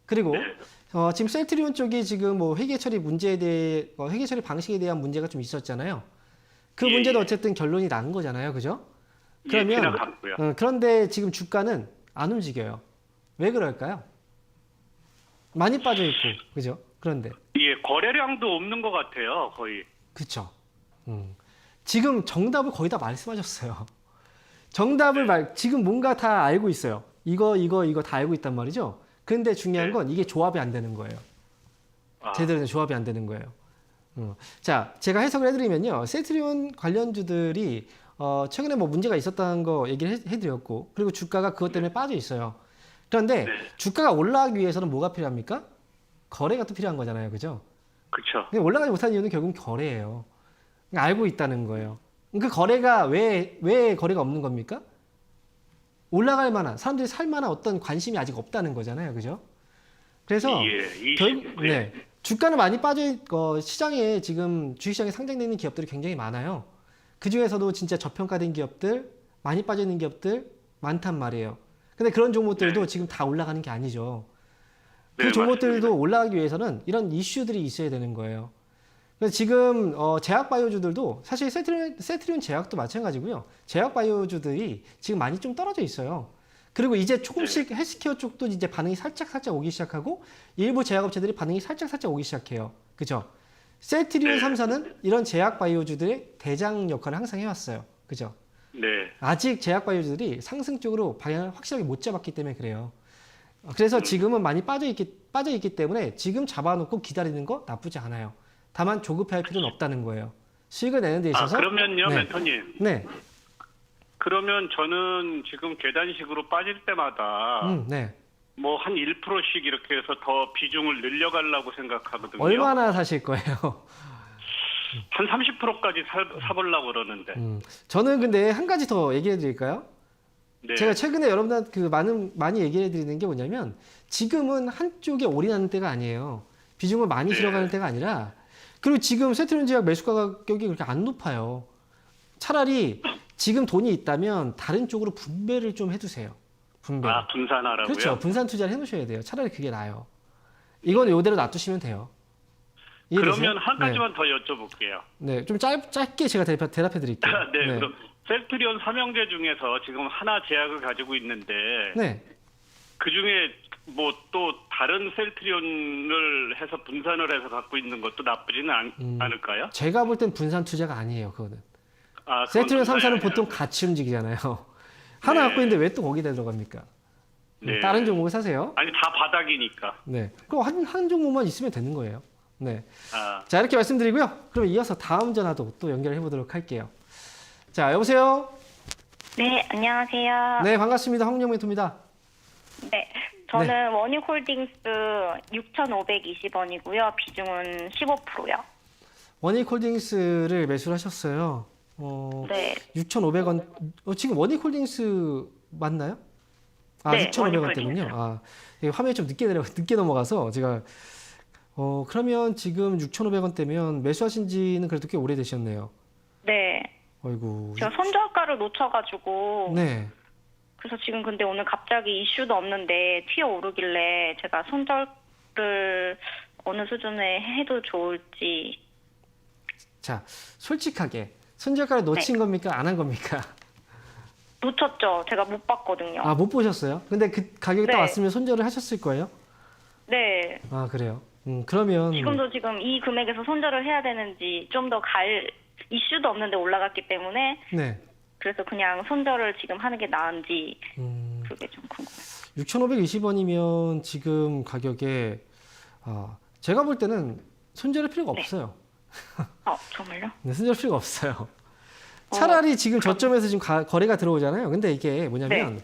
그리고 네. 지금 셀트리온 쪽이 지금 뭐 회계 처리 문제에 대해 회계 처리 방식에 대한 문제가 좀 있었잖아요. 그 예, 문제도 예. 어쨌든 결론이 난 거잖아요, 그죠? 예, 그러면 지나갔고요. 그런데 지금 주가는 안 움직여요. 왜 그럴까요? 많이 빠져 있고, 그죠? 그런데 예, 거래량도 없는 것 같아요, 거의. 그쵸? 지금 정답을 거의 다 말씀하셨어요. 정답을 지금 뭔가 다 알고 있어요. 이거 다 알고 있단 말이죠. 근데 중요한 네. 건 이게 조합이 안 되는 거예요. 아, 제대로 된 조합이 안 되는 거예요. 자, 제가 해석을 해드리면요. 셀트리온 관련주들이 최근에 뭐 문제가 있었다는 거 얘기를 해드렸고, 그리고 주가가 그것 때문에 빠져 있어요. 그런데 네. 주가가 올라가기 위해서는 뭐가 필요합니까? 거래가 또 필요한 거잖아요. 그죠? 그렇죠. 근데 올라가지 못하는 이유는 결국은 거래예요. 알고 있다는 거예요. 그 거래가 왜 거래가 없는 겁니까? 올라갈 만한, 사람들이 살 만한 어떤 관심이 아직 없다는 거잖아요. 그죠? 그래서 예, 네, 주가는 많이 빠져 시장에 지금 주식시장에 상장되어 있는 기업들이 굉장히 많아요. 그 중에서도 진짜 저평가된 기업들, 많이 빠져 있는 기업들 많단 말이에요. 근데 그런 종목들도 네. 지금 다 올라가는 게 아니죠. 그 네, 종목들도 맞습니다. 올라가기 위해서는 이런 이슈들이 있어야 되는 거예요. 그래서 지금 제약 바이오주들도 사실 셀트리온 제약도 마찬가지고요. 제약 바이오주들이 지금 많이 좀 떨어져 있어요. 그리고 이제 조금씩 헬스케어 쪽도 이제 반응이 살짝 오기 시작하고 일부 제약업체들이 반응이 살짝 오기 시작해요. 그죠? 셀트리온 네. 3사는 이런 제약 바이오주들의 대장 역할을 항상 해왔어요. 그죠? 네. 아직 제약바이오주들이 상승 쪽으로 방향을 확실하게 못 잡았기 때문에 그래요. 그래서 지금은 많이 빠져있기 때문에 지금 잡아놓고 기다리는 거 나쁘지 않아요. 다만 조급해할 필요는 없다는 거예요. 수익을 내는 데 있어서. 그러면요, 네. 멘토님. 네. 그러면 저는 지금 계단식으로 빠질 때마다 네. 뭐 한 1%씩 이렇게 해서 더 비중을 늘려가려고 생각하거든요. 얼마나 사실 거예요? 한 30%까지 사보려고 그러는데. 저는 근데 한 가지 더 얘기해 드릴까요? 네. 제가 최근에 여러분들 많이 얘기해 드리는 게 뭐냐면 지금은 한쪽에 올인하는 때가 아니에요. 비중을 많이 실어가는 때가 아니라 그리고 지금 세트론 제약 매수 가격이 그렇게 안 높아요. 차라리 지금 돈이 있다면 다른 쪽으로 분배를 좀 해두세요. 분배. 분산하라고요? 그렇죠. 분산 투자를 해놓으셔야 돼요. 차라리 그게 나아요. 이건 이대로 놔두시면 돼요. 이해되세요? 그러면 한 가지만 더 여쭤볼게요. 네, 좀 짧게 제가 대답해 드릴게요. 네, 그럼 셀트리온 삼형제 중에서 지금 하나 제약을 가지고 있는데 네. 그 중에 뭐 또 다른 셀트리온을 해서 분산을 해서 갖고 있는 것도 나쁘지는 않을까요? 제가 볼 땐 분산 투자가 아니에요. 그거는. 그건 세트리온 3사는 분산이 보통 아니라. 같이 움직이잖아요. 하나 갖고 있는데 왜 또 거기다 들어갑니까? 네. 다른 종목을 사세요. 아니 다 바닥이니까. 네. 그럼 한 종목만 있으면 되는 거예요. 네. 아, 자, 이렇게 말씀드리고요. 그럼 이어서 다음 전화도 또 연결해 보도록 할게요. 자, 여보세요? 네, 안녕하세요. 네, 반갑습니다. 황영 멘토입니다. 네, 저는 원익홀딩스 6,520원이고요. 비중은 15%요. 원익홀딩스를 매수를 하셨어요. 네. 6,500원. 지금 원익홀딩스 맞나요? 네, 6,500원대군요. 이게 화면이 좀 늦게 넘어가서 제가 그러면 지금 6,500원대면 매수하신 지는 그래도 꽤 오래되셨네요. 네. 아이고. 제가 손절가를 놓쳐가지고. 네. 그래서 지금 근데 오늘 갑자기 이슈도 없는데 튀어오르길래 제가 손절을 어느 수준에 해도 좋을지. 자, 솔직하게 손절가를 놓친 겁니까? 안 한 겁니까? 놓쳤죠. 제가 못 봤거든요. 못 보셨어요? 근데 그 가격이 딱 네. 왔으면 손절을 하셨을 거예요? 네. 그래요. 그러면 지금도 지금 이 금액에서 손절을 해야 되는지 좀 더 이슈도 없는데 올라갔기 때문에 네. 그래서 그냥 손절을 지금 하는 게 나은지 그게 좀 궁금해요. 6,520원이면 지금 가격에 제가 볼 때는 손절할 필요가 네. 없어요. 정말요? 네, 손절 필요가 없어요. 차라리 지금 저점에서 지금 거래가 들어오잖아요. 근데 이게 뭐냐면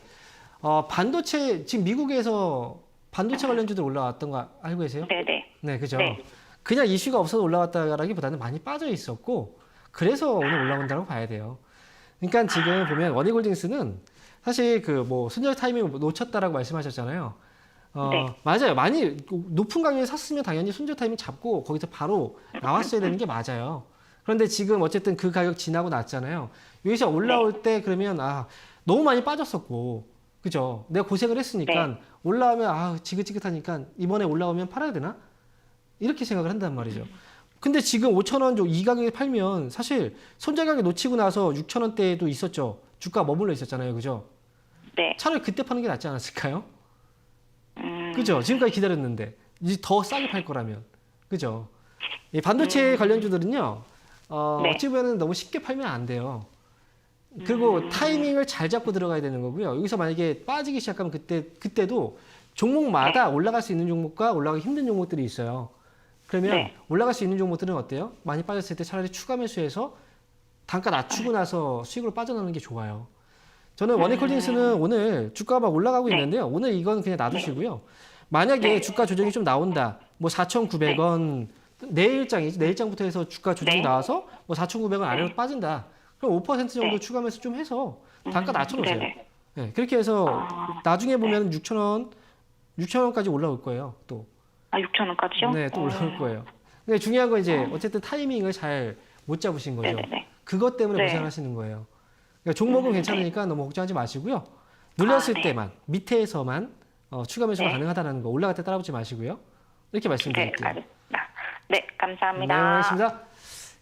반도체 지금 미국에서 반도체 관련주들 올라왔던 거 알고 계세요? 네네. 네, 그죠. 네. 그냥 이슈가 없어서 올라왔다라기보다는 많이 빠져 있었고 그래서 오늘 올라온다고 봐야 돼요. 그러니까 지금 보면 원익홀딩스는 사실 손절 타이밍을 놓쳤다라고 말씀하셨잖아요. 네. 맞아요. 많이 높은 가격에 샀으면 당연히 손절 타이밍 잡고 거기서 바로 나왔어야 되는 게 맞아요. 그런데 지금 어쨌든 그 가격 지나고 났잖아요. 여기서 올라올 때 그러면 너무 많이 빠졌었고 그죠? 내가 고생을 했으니까 올라오면 지긋지긋하니까 이번에 올라오면 팔아야 되나? 이렇게 생각을 한단 말이죠. 근데 지금 5,000원 이 가격에 팔면 사실 손절 가격 놓치고 나서 6,000원대에도 있었죠. 주가 머물러 있었잖아요. 그죠? 네. 차라리 그때 파는 게 낫지 않았을까요? 그죠? 지금까지 기다렸는데 이제 더 싸게 팔 거라면 그죠? 이 반도체 관련주들은요. 어찌 보면 너무 쉽게 팔면 안 돼요. 그리고 타이밍을 잘 잡고 들어가야 되는 거고요. 여기서 만약에 빠지기 시작하면 그때도 종목마다 올라갈 수 있는 종목과 올라가기 힘든 종목들이 있어요. 그러면 올라갈 수 있는 종목들은 어때요? 많이 빠졌을 때 차라리 추가 매수해서 단가 낮추고 나서 수익으로 빠져나오는 게 좋아요. 저는 원익홀딩스는 오늘 주가가 막 올라가고 있는데요. 오늘 이건 그냥 놔두시고요. 만약에 주가 조정이 좀 나온다. 뭐 4,900원 내일장부터 해서 주가 조정이 나와서 뭐 4,900원 아래로 빠진다. 그럼 5% 정도 추가 매수 좀 해서 단가 낮춰놓으세요. 네, 그렇게 해서 나중에 보면 6,000원까지 올라올 거예요. 또. 6,000원까지요? 네, 또 올라올 거예요. 근데 중요한 건 이제 어쨌든 타이밍을 잘 못 잡으신 거죠. 그것 때문에 고생하시는 거예요. 그러니까 종목은 괜찮으니까 너무 걱정하지 마시고요. 눌렸을 때만 밑에서만 추가 매수가 가능하다는 거 올라갈 때 따라붙지 마시고요. 이렇게 말씀드릴게요. 네, 감사합니다. 네, 알겠습니다.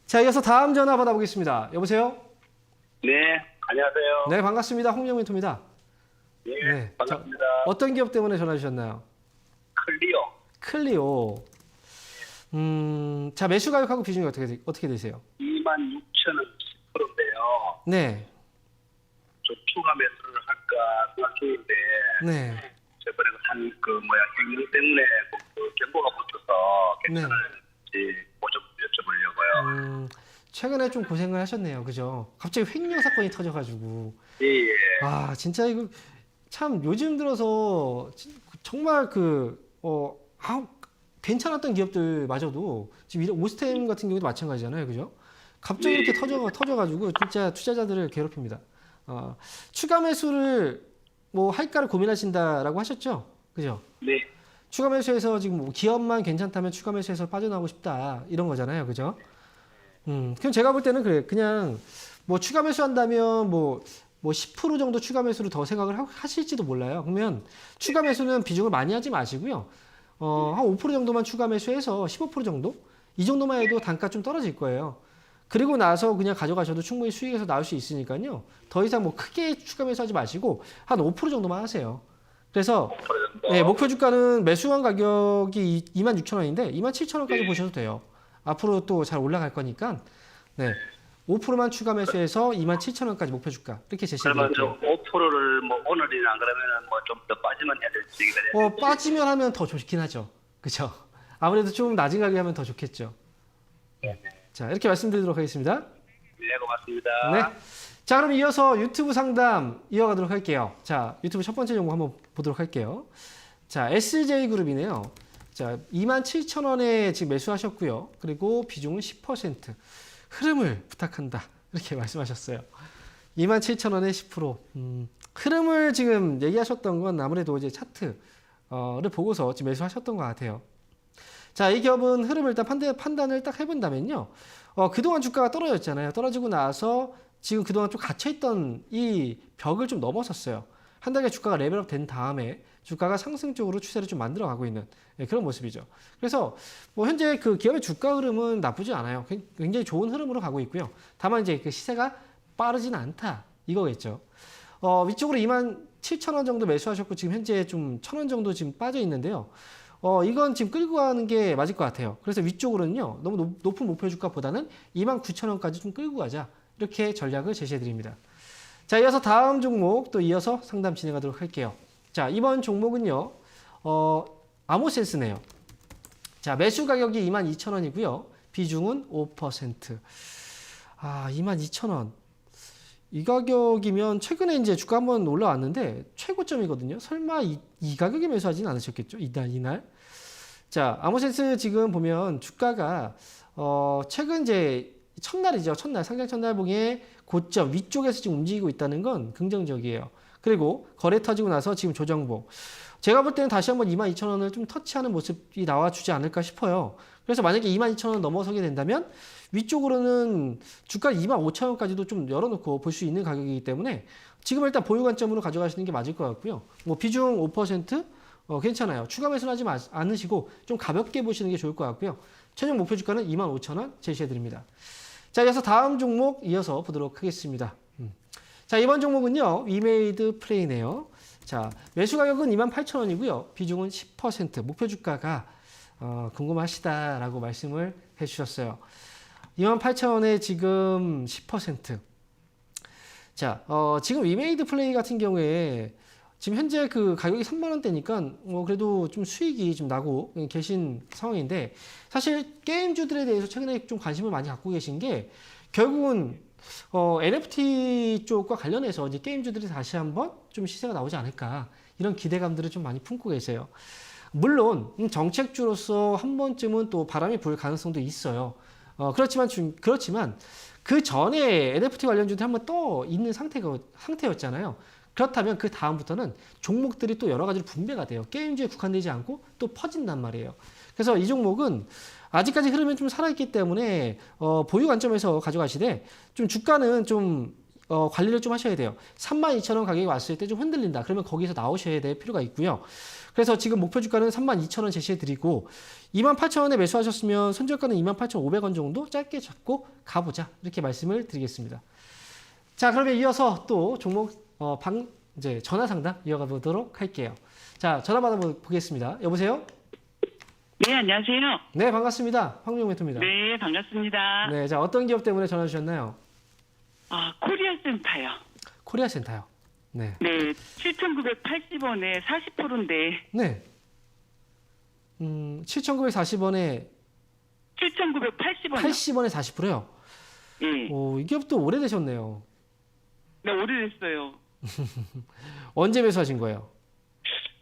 자, 이어서 다음 전화 받아보겠습니다. 여보세요? 네, 안녕하세요. 네, 반갑습니다. 홍영 멘토입니다. 네, 반갑습니다. 어떤 기업 때문에 전화 주셨나요? 클리오. 자, 매수 가격하고 비중이 어떻게 되세요? 26,000원 10%인데요. 네. 좀 추가 매수를 할까 생각 중인데 네. 저번에 횡령 때문에 그 경고가 붙어서 괜찮을지 좀 여쭤보려고요. 최근에 좀 고생을 하셨네요. 그죠? 갑자기 횡령 사건이 터져가지고. 예. 아, 진짜 이거 참 요즘 들어서 정말 괜찮았던 기업들마저도 지금 이런 오스템 같은 경우도 마찬가지잖아요. 그죠? 갑자기 이렇게 터져가지고 진짜 투자자들을 괴롭힙니다. 추가 매수를 할까를 고민하신다라고 하셨죠? 그죠? 네. 추가 매수해서 지금 기업만 괜찮다면 추가 매수해서 빠져나오고 싶다 이런 거잖아요. 그죠? 그럼 제가 볼 때는 그래. 그냥 추가 매수한다면 10% 정도 추가 매수를 더 생각을 하실지도 몰라요. 그러면 추가 매수는 비중을 많이 하지 마시고요. 한 5% 정도만 추가 매수해서 15% 정도? 이 정도만 해도 단가 좀 떨어질 거예요. 그리고 나서 그냥 가져가셔도 충분히 수익에서 나올 수 있으니까요. 더 이상 크게 추가 매수하지 마시고 한 5% 정도만 하세요. 그래서 네, 목표 주가는 매수한 가격이 26,000원인데 27,000원까지 보셔도 돼요. 앞으로 또 잘 올라갈 거니까 네, 5%만 추가 매수해서 27,000원까지 목표 주가 이렇게 제시해드릴게요. 그러면 5%를 오늘이나 그러면은 좀 더 빠지면 해야 될지 기다려야 빠지면 하면 더 좋긴 하죠. 그렇죠? 아무래도 좀 낮은 가격에 하면 더 좋겠죠. 자, 이렇게 말씀드리도록 하겠습니다. 네, 고맙습니다. 네. 자, 그럼 이어서 유튜브 상담 이어가도록 할게요. 자, 유튜브 첫 번째 종목 한번 보도록 할게요. 자, SJ그룹이네요. 자, 27,000원에 지금 매수하셨고요. 그리고 비중은 10%. 흐름을 부탁한다. 이렇게 말씀하셨어요. 27,000원에 10%. 흐름을 지금 얘기하셨던 건 아무래도 이제 차트를 보고서 지금 매수하셨던 것 같아요. 자, 이 기업은 흐름을 일단 판단을 딱 해본다면요. 그동안 주가가 떨어졌잖아요. 떨어지고 나서 지금 그동안 좀 갇혀있던 이 벽을 좀 넘어섰어요. 한 달에 주가가 레벨업 된 다음에 주가가 상승 쪽으로 추세를 좀 만들어가고 있는 그런 모습이죠. 그래서 현재 그 기업의 주가 흐름은 나쁘지 않아요. 굉장히 좋은 흐름으로 가고 있고요. 다만 이제 그 시세가 빠르진 않다 이거겠죠. 위쪽으로 27,000원 정도 매수하셨고 지금 현재 좀 1,000원 정도 지금 빠져 있는데요. 이건 지금 끌고 가는 게 맞을 것 같아요. 그래서 위쪽으로는요, 너무 높은 목표 주가보다는 29,000원까지 좀 끌고 가자. 이렇게 전략을 제시해 드립니다. 자, 이어서 다음 종목 또 이어서 상담 진행하도록 할게요. 자, 이번 종목은요, 아모센스네요. 자, 매수 가격이 22,000원이고요. 비중은 5%. 22,000원. 이 가격이면 최근에 이제 주가 한번 올라왔는데 최고점이거든요. 설마 이 가격에 매수하지는 않으셨겠죠? 이날. 자, 아모센스 지금 보면 주가가 최근 이제 첫날이죠. 상장 첫날 봉의 고점 위쪽에서 지금 움직이고 있다는 건 긍정적이에요. 그리고 거래 터지고 나서 지금 조정봉. 제가 볼 때는 다시 한번 22,000원을 좀 터치하는 모습이 나와주지 않을까 싶어요. 그래서 만약에 22,000원 넘어서게 된다면 위쪽으로는 주가 25,000원까지도 좀 열어놓고 볼 수 있는 가격이기 때문에 지금 일단 보유 관점으로 가져가시는 게 맞을 것 같고요. 비중 5% 괜찮아요. 추가 매수는 하지 않으시고 좀 가볍게 보시는 게 좋을 것 같고요. 최종 목표 주가는 25,000원 제시해드립니다. 자, 이어서 다음 종목 이어서 보도록 하겠습니다. 자, 이번 종목은요, 위메이드 플레이네요. 자, 매수 가격은 28,000원이고요. 비중은 10%. 목표 주가가 궁금하시다라고 말씀을 해주셨어요. 28,000원에 지금 10%. 자, 지금 위메이드 플레이 같은 경우에 지금 현재 그 가격이 3만원대니까 그래도 좀 수익이 좀 나고 계신 상황인데 사실 게임주들에 대해서 최근에 좀 관심을 많이 갖고 계신 게 결국은 NFT 쪽과 관련해서 이제 게임주들이 다시 한번 좀 시세가 나오지 않을까 이런 기대감들을 좀 많이 품고 계세요. 물론 정책주로서 한 번쯤은 또 바람이 불 가능성도 있어요. 그렇지만 그 전에 NFT 관련주들이 한번 떠 있는 상태였잖아요. 그렇다면 그 다음부터는 종목들이 또 여러 가지로 분배가 돼요. 게임주에 국한되지 않고 또 퍼진단 말이에요. 그래서 이 종목은 아직까지 흐름이 좀 살아있기 때문에 보유 관점에서 가져가시되 좀 주가는 좀 관리를 좀 하셔야 돼요. 32,000원 가격이 왔을 때 좀 흔들린다. 그러면 거기서 나오셔야 될 필요가 있고요. 그래서 지금 목표 주가는 32,000원 제시해드리고 28,000원에 매수하셨으면 손절가는 28,500원 정도 짧게 잡고 가보자. 이렇게 말씀을 드리겠습니다. 자, 그러면 이어서 또 종목 이제 전화 상담 이어가 보도록 할게요. 자, 전화 받아보겠습니다. 여보세요? 네, 안녕하세요. 네, 반갑습니다. 황명 멘토입니다. 네, 반갑습니다. 네, 자, 어떤 기업 때문에 전화 주셨나요? 코리아 센터요. 코리아센터요. 네. 네, 7,980원에 40%인데 네. 7,940원에 7,980원이요. 80원에 40%요. 예. 오, 이 기업도 오래되셨네요. 네, 오래됐어요. 언제 매수하신 거예요?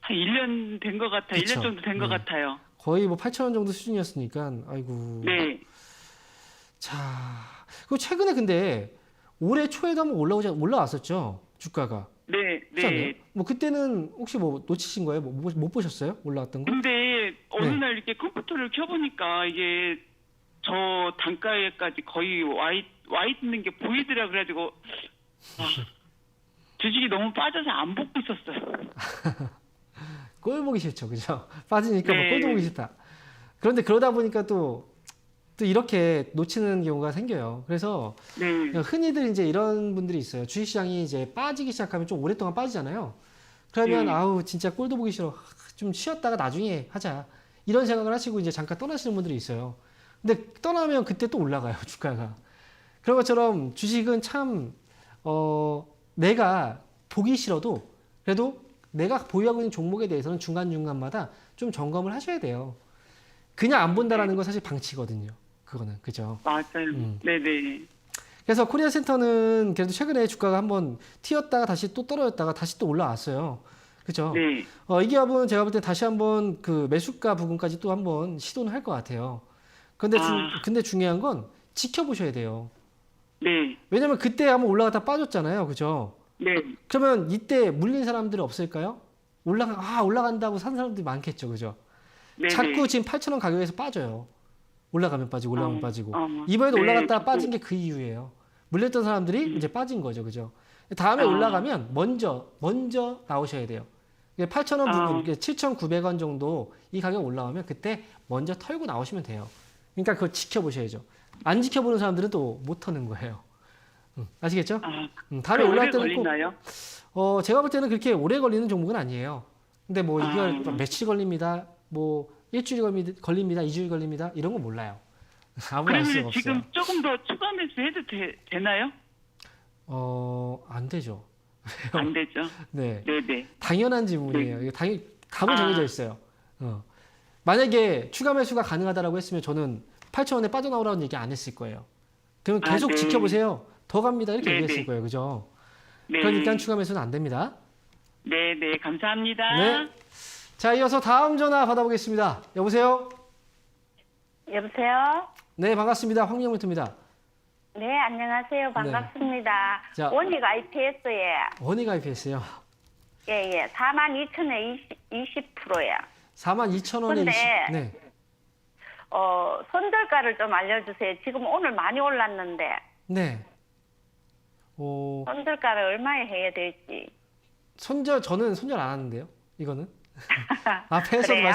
한 1년 된 것 같아요. 그쵸. 1년 정도 된 것 네. 같아요. 거의 뭐 8,000원 정도 수준이었으니까 아이고. 네. 자, 그 최근에 근데 올해 초에도 한번 올라왔었죠 주가가. 네, 그렇지 않나요? 네. 뭐 그때는 혹시 뭐 놓치신 거예요? 못 보셨어요? 올라왔던 거? 근데 어느 네. 날 이렇게 컴퓨터를 켜보니까 이게 저 단가에까지 거의 와 있는 게 보이더라 그래가지고 주식이 너무 빠져서 안 보고 있었어요. 꼴 보기 싫죠, 그죠? 빠지니까 뭐 네. 꼴도 보기 싫다. 그런데 그러다 보니까 또 이렇게 놓치는 경우가 생겨요. 그래서 네. 흔히들 이제 이런 분들이 있어요. 주식시장이 이제 빠지기 시작하면 좀 오랫동안 빠지잖아요. 그러면 네. 아우 진짜 꼴도 보기 싫어. 좀 쉬었다가 나중에 하자. 이런 생각을 하시고 이제 잠깐 떠나시는 분들이 있어요. 근데 떠나면 그때 또 올라가요, 주가가. 그런 것처럼 주식은 참 내가 보기 싫어도 그래도 내가 보유하고 있는 종목에 대해서는 중간중간마다 좀 점검을 하셔야 돼요. 그냥 안 본다라는 건 사실 방치거든요. 그거는 그죠? 맞아요. 네네. 그래서 코리아센터는 그래도 최근에 주가가 한번 튀었다가 다시 또 떨어졌다가 다시 또 올라왔어요. 그죠? 네. 이 기업은 제가 볼 때 다시 한번 그 매수가 부분까지 또 한번 시도는 할 것 같아요. 근데 중요한 건 지켜보셔야 돼요. 네. 왜냐면 그때 한번 올라갔다 빠졌잖아요. 그죠? 네. 그러면 이때 물린 사람들이 없을까요? 올라간다고 산 사람들이 많겠죠. 그죠? 네. 자꾸 지금 8,000원 가격에서 빠져요. 올라가면 빠지고 올라가면 빠지고. 이번에도 네, 올라갔다 저도- 빠진 게 그 이유예요. 물렸던 사람들이 이제 빠진 거죠. 그죠? 다음에 아. 올라가면 먼저 나오셔야 돼요. 8,000원 부분, 7,900원 정도 이 가격 올라오면 그때 먼저 털고 나오시면 돼요. 그러니까 그걸 지켜보셔야죠. 안 지켜보는 사람들은 또 못 터는 거예요. 아시겠죠? 다음에 오래 올라갈 때는 꼭 걸리나요? 제가 볼 때는 그렇게 오래 걸리는 종목은 아니에요. 근데 뭐 이걸 아. 며칠 걸립니다. 뭐 일주일 걸립니다. 2주일 걸립니다. 이런 거 몰라요. 아무나 알 수가 그러면 없어요. 지금 조금 더 추가 매수해도 되나요? 안 되죠. 안 되죠. 네. 네네. 당연한 질문이에요. 이게 답은 정해져 있어요. 만약에 추가 매수가 가능하다라고 했으면 저는 8,000원에 빠져나오라는 얘기 안 했을 거예요. 그러면 계속 네. 지켜보세요. 더 갑니다. 이렇게 네, 얘기했을 네. 거예요. 그죠? 네. 그러니까 추가 매수는 안 됩니다. 네네. 감사합니다. 네. 자, 이어서 다음 전화 받아보겠습니다. 여보세요? 여보세요? 네, 반갑습니다. 황명민입니다. 네, 안녕하세요. 반갑습니다. 자. 원익 IPS에 원희가 IPS요. 예, 42,000에 20%야. 42,000원에 근데 20. 네. 손절가를 좀 알려주세요. 지금 오늘 많이 올랐는데 네. 손절가를 얼마에 해야 될지. 저는 손절 안 하는데요. 이거는. 앞에서 그래요?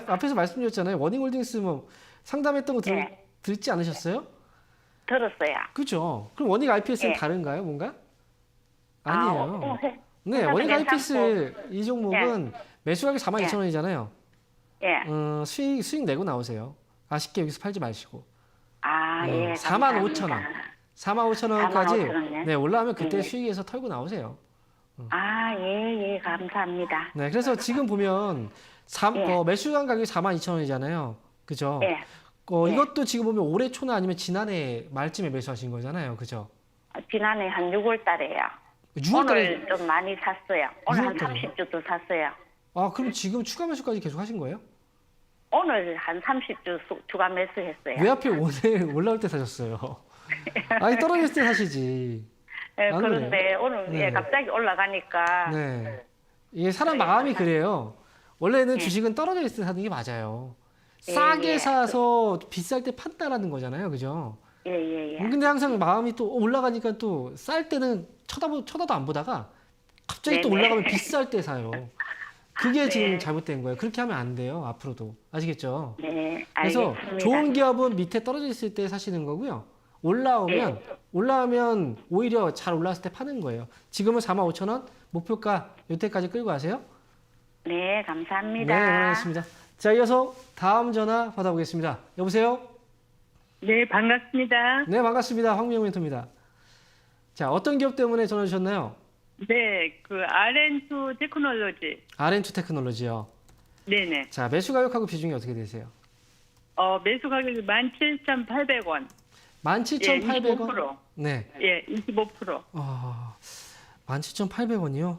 앞에서 말씀드렸잖아요. 워닝홀딩스 뭐 상담했던 거 네. 듣지 않으셨어요? 들었어요. 그죠? 그럼 원익 IPS는 네. 다른가요, 뭔가? 아니에요. 네, 회사도 원익 괜찮고. IPS 이 종목은 매수가격이 42,000원이잖아요. 예. 수익 내고 나오세요. 아쉽게 여기서 팔지 마시고. 예. 45,000원. 45,000원까지 45,000원, 네, 올라가면 그때 네. 수익에서 털고 나오세요. 예, 감사합니다. 네, 그래서 지금 보면 예. 매수한 가격이 42,000원이잖아요. 그죠? 예. 이것도 지금 보면 올해 초나 아니면 지난해 말쯤에 매수하신 거잖아요. 그죠? 지난해 한 6월 달에요. 6월 달에 오늘 좀 많이 샀어요. 오늘 한 6월 달에요? 30주도 샀어요. 그럼 지금 추가 매수까지 계속 하신 거예요? 오늘 한 30주 주간 매수했어요. 왜 하필 오늘 올라올 때 사셨어요? 아니 떨어졌을 때 사시지. 예, 안 그런데 그래요? 오늘 네. 갑자기 올라가니까 네. 이게 사람 마음이 그래요. 원래는 예. 주식은 떨어져 있을 때 사는 게 맞아요. 예, 싸게 예. 사서 비쌀 때 판다라는 거잖아요. 그죠? 예. 근데 항상 마음이 또 올라가니까 또 쌀 때는 쳐다도 안 보다가 갑자기 또 네네. 올라가면 비쌀 때 사요. 그게 네. 지금 잘못된 거예요. 그렇게 하면 안 돼요. 앞으로도. 아시겠죠? 네, 그래서 알겠습니다. 좋은 기업은 밑에 떨어져 있을 때 사시는 거고요. 올라오면 오히려 잘 올라왔을 때 파는 거예요. 지금은 45,000원 목표가 요때까지 끌고 가세요. 네, 감사합니다. 네, 응원하겠습니다. 자, 이어서 다음 전화 받아보겠습니다. 여보세요? 네, 반갑습니다. 네, 반갑습니다. 황미영 멘토입니다. 자, 어떤 기업 때문에 전화 주셨나요? 네, 그 RN2 테크놀로지. RM2 테크놀로지요. 네네. 자, 매수 가격하고 비중이 어떻게 되세요? 매수 가격이 17,800원. 17,800원? 25%. 네. 예, 25%. 17,800원이요?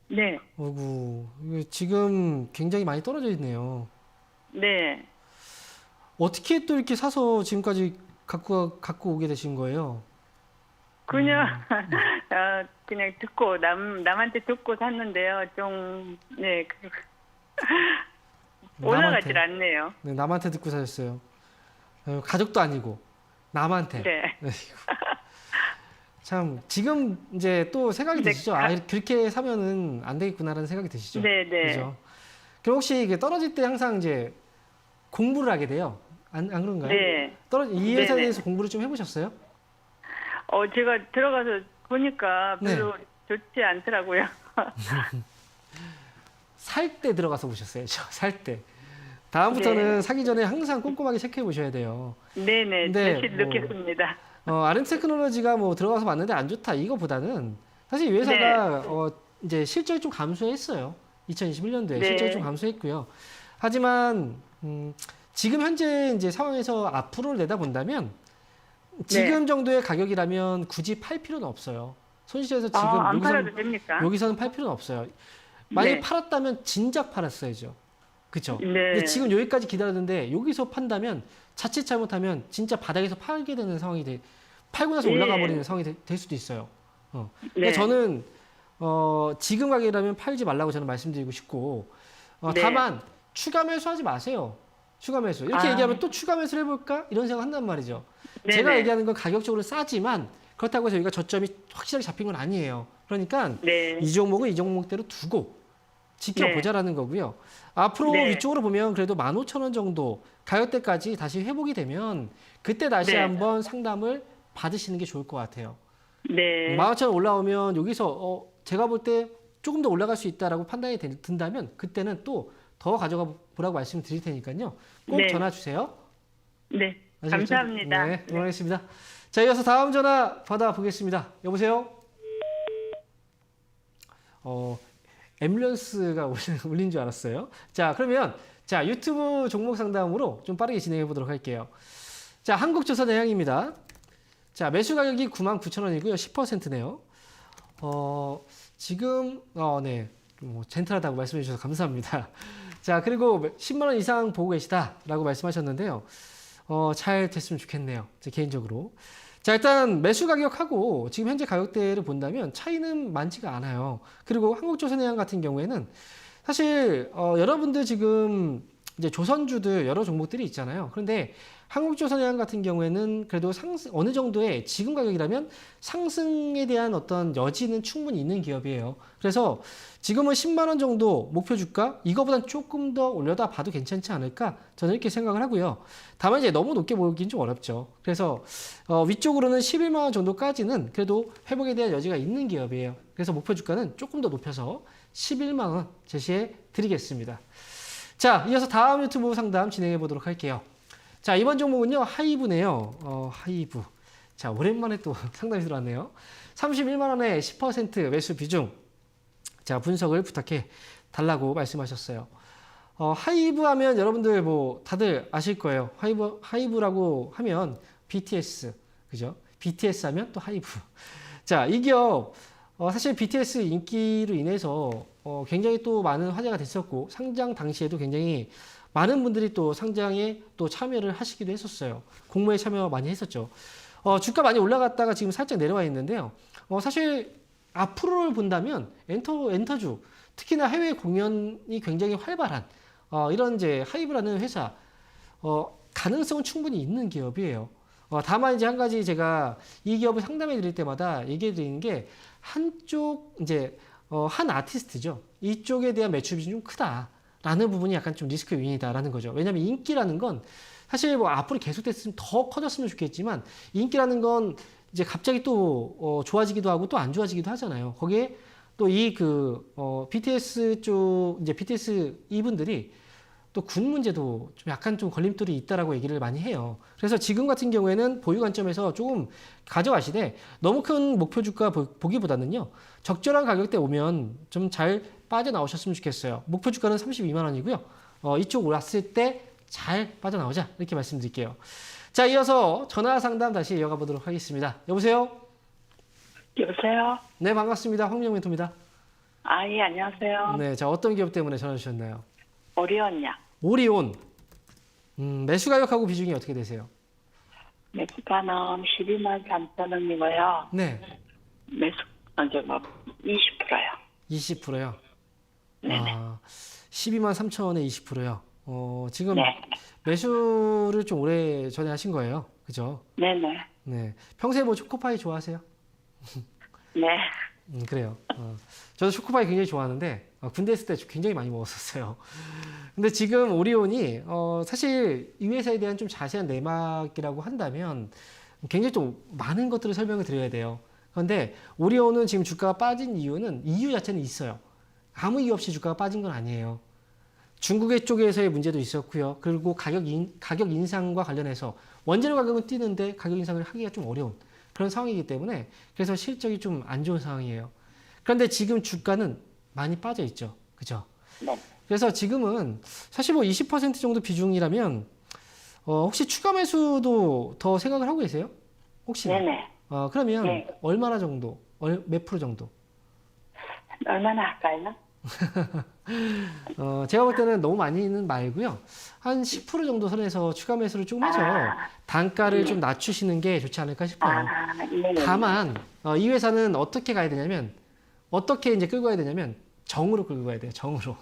네, 어구, 이거 지금 굉장히 많이 떨어져 있네요. 네. 어떻게 또 이렇게 사서 지금까지 갖고 오게 되신 거예요? 그냥, 그냥 듣고, 남한테 듣고 샀는데요. 좀, 네, 올라가질 않네요. 네, 남한테 듣고 사셨어요. 가족도 아니고 남한테. 네. 참 지금 이제 또 생각이 네, 드시죠? 그렇게 사면은 안 되겠구나라는 생각이 드시죠? 네, 네. 그죠? 그럼 혹시 이게 떨어질 때 항상 이제 공부를 하게 돼요? 안 그런가요? 네. 이 회사에 네네. 대해서 공부를 좀 해보셨어요? 제가 들어가서 보니까 네. 별로 좋지 않더라고요. 살 때 들어가서 보셨어요? 살 때. 다음부터는 네. 사기 전에 항상 꼼꼼하게 체크해 보셔야 돼요. 네네, 근데 며칠 뭐- 느꼈습니다. RM 테크놀로지가 뭐 들어가서 봤는데 안 좋다 이거보다는 사실 이 회사가 네. 이제 실적이 좀 감소했어요. 2021년도에 네. 실적이 좀 감소했고요. 하지만 지금 현재 이제 상황에서 앞으로를 내다본다면 지금 정도의 가격이라면 굳이 팔 필요는 없어요. 손실해서 지금 안 팔아도 됩니까? 여기서는 팔 필요는 없어요. 만약에 네. 팔았다면 진작 팔았어야죠. 그렇죠? 네. 근데 지금 여기까지 기다렸는데 여기서 판다면 자칫 잘못하면 진짜 바닥에서 팔게 되는 상황이 팔고 나서 예. 올라가 버리는 상황이 될 수도 있어요. 네. 근데 저는 지금 가격이라면 팔지 말라고 저는 말씀드리고 싶고 네. 다만 추가 매수하지 마세요. 추가 매수. 이렇게 아. 얘기하면 또 추가 매수를 해볼까? 이런 생각 한단 말이죠. 네네. 제가 얘기하는 건 가격적으로 싸지만 그렇다고 해서 여기가 저점이 확실하게 잡힌 건 아니에요. 그러니까 네. 이 종목은 이 종목대로 두고 지켜보자라는 거고요. 앞으로 네. 위쪽으로 보면 그래도 15,000원 정도 가격대까지 다시 회복이 되면 그때 다시 네. 한번 상담을 받으시는 게 좋을 것 같아요. 네. 15,000원 올라오면 여기서 제가 볼 때 조금 더 올라갈 수 있다라고 판단이 든다면 그때는 또 더 가져가 보라고 말씀드릴 테니까요. 꼭 네. 전화 주세요. 네. 아시겠죠? 감사합니다. 네, 응원하겠습니다. 자, 이어서 다음 전화 받아보겠습니다. 여보세요? 앰뷸런스가 울린 줄 알았어요. 자, 그러면 자 유튜브 종목 상담으로 좀 빠르게 진행해 보도록 할게요. 자, 한국조선해양입니다. 자, 매수 가격이 99,000원이고요. 10%네요. 지금 네. 젠틀하다고 말씀해 주셔서 감사합니다. 자, 그리고 10만 원 이상 보고 계시다라고 말씀하셨는데요. 잘 됐으면 좋겠네요. 제 개인적으로. 자, 일단 매수 가격하고 지금 현재 가격대를 본다면 차이는 많지가 않아요. 그리고 한국조선해양 같은 경우에는 사실 여러분들 지금 이제 조선주들 여러 종목들이 있잖아요. 그런데 한국조선해양 같은 경우에는 그래도 어느 정도의 지금 가격이라면 상승에 대한 어떤 여지는 충분히 있는 기업이에요. 그래서 지금은 10만 원 정도 목표 주가 이거보단 조금 더 올려다 봐도 괜찮지 않을까 저는 이렇게 생각을 하고요. 다만 이제 너무 높게 보기는 좀 어렵죠. 그래서 위쪽으로는 11만 원 정도까지는 그래도 회복에 대한 여지가 있는 기업이에요. 그래서 목표 주가는 조금 더 높여서 11만 원 제시해 드리겠습니다. 자, 이어서 다음 유튜브 상담 진행해 보도록 할게요. 자, 이번 종목은요, 하이브네요. 하이브. 자, 오랜만에 또 상담이 들어왔네요. 31만원에 10% 매수 비중. 자, 분석을 부탁해 달라고 말씀하셨어요. 하이브 하면 여러분들 뭐 다들 아실 거예요. 하이브라고 하면 BTS. 그죠? BTS 하면 또 하이브. 자, 이 기업, 사실 BTS 인기로 인해서 굉장히 또 많은 화제가 됐었고, 상장 당시에도 굉장히 많은 분들이 또 상장에 또 참여를 하시기도 했었어요. 공모에 참여 많이 했었죠. 주가 많이 올라갔다가 지금 살짝 내려와 있는데요. 사실 앞으로를 본다면 엔터주, 특히나 해외 공연이 굉장히 활발한 이런 이제 하이브라는 회사 가능성은 충분히 있는 기업이에요. 다만 이제 한 가지 제가 이 기업을 상담해 드릴 때마다 얘기해 드리는 게 한쪽 이제 한 아티스트죠. 이쪽에 대한 매출 비중이 좀 크다. 라는 부분이 약간 좀 리스크 요인이다라는 거죠. 왜냐하면 인기라는 건 사실 뭐 앞으로 계속됐으면 더 커졌으면 좋겠지만 인기라는 건 이제 갑자기 또 좋아지기도 하고 또 안 좋아지기도 하잖아요. 거기에 또 이 BTS 쪽 이제 BTS 이분들이 또 군 문제도 좀 약간 좀 걸림돌이 있다라고 얘기를 많이 해요. 그래서 지금 같은 경우에는 보유 관점에서 조금 가져가시되 너무 큰 목표 주가 보기보다는요. 적절한 가격대 오면 좀 잘 빠져나오셨으면 좋겠어요. 목표 주가는 32만 원이고요. 이쪽 올랐을 때 잘 빠져나오자 이렇게 말씀드릴게요. 자, 이어서 전화 상담 다시 이어가 보도록 하겠습니다. 여보세요? 여보세요? 네, 반갑습니다. 황민영 멘토입니다. 아, 예, 안녕하세요. 네, 자, 어떤 기업 때문에 전화 주셨나요? 오리온요. 오리온. 매수 가격하고 비중이 어떻게 되세요? 매수가는 12만 3천 원이고요. 네, 매수, 이제 뭐, 20%요. 20%요. 네네. 12만 3천 원에 20%요. 지금 네. 매수를 좀 오래 전에 하신 거예요. 그죠? 네네. 네. 평소에 뭐 초코파이 좋아하세요? 네. 그래요. 저도 초코파이 굉장히 좋아하는데, 군대 있을 때 굉장히 많이 먹었었어요. 근데 지금 오리온이, 사실 이 회사에 대한 좀 자세한 내막이라고 한다면 굉장히 좀 많은 것들을 설명을 드려야 돼요. 그런데 오리온은 지금 주가가 빠진 이유는 이유 자체는 있어요. 아무 이유 없이 주가가 빠진 건 아니에요. 중국의 쪽에서의 문제도 있었고요. 그리고 가격 인상과 관련해서 원재료 가격은 뛰는데 가격 인상을 하기가 좀 어려운 그런 상황이기 때문에 그래서 실적이 좀 안 좋은 상황이에요. 그런데 지금 주가는 많이 빠져 있죠. 그죠? 네. 그래서 지금은 사실 뭐 20% 정도 비중이라면 혹시 추가 매수도 더 생각을 하고 계세요? 혹시? 네네. 그러면 네. 얼마나 정도? 몇 프로 정도? 얼마나 할까요? 제가 볼 때는 너무 많이는 말고요. 한 10% 정도 선에서 추가 매수를 조금 해서 단가를 좀 낮추시는 게 좋지 않을까 싶어요. 네네. 다만 이 회사는 어떻게 가야 되냐면 어떻게 이제 끌고 가야 되냐면 정으로 끌고 가야 돼요. 정으로.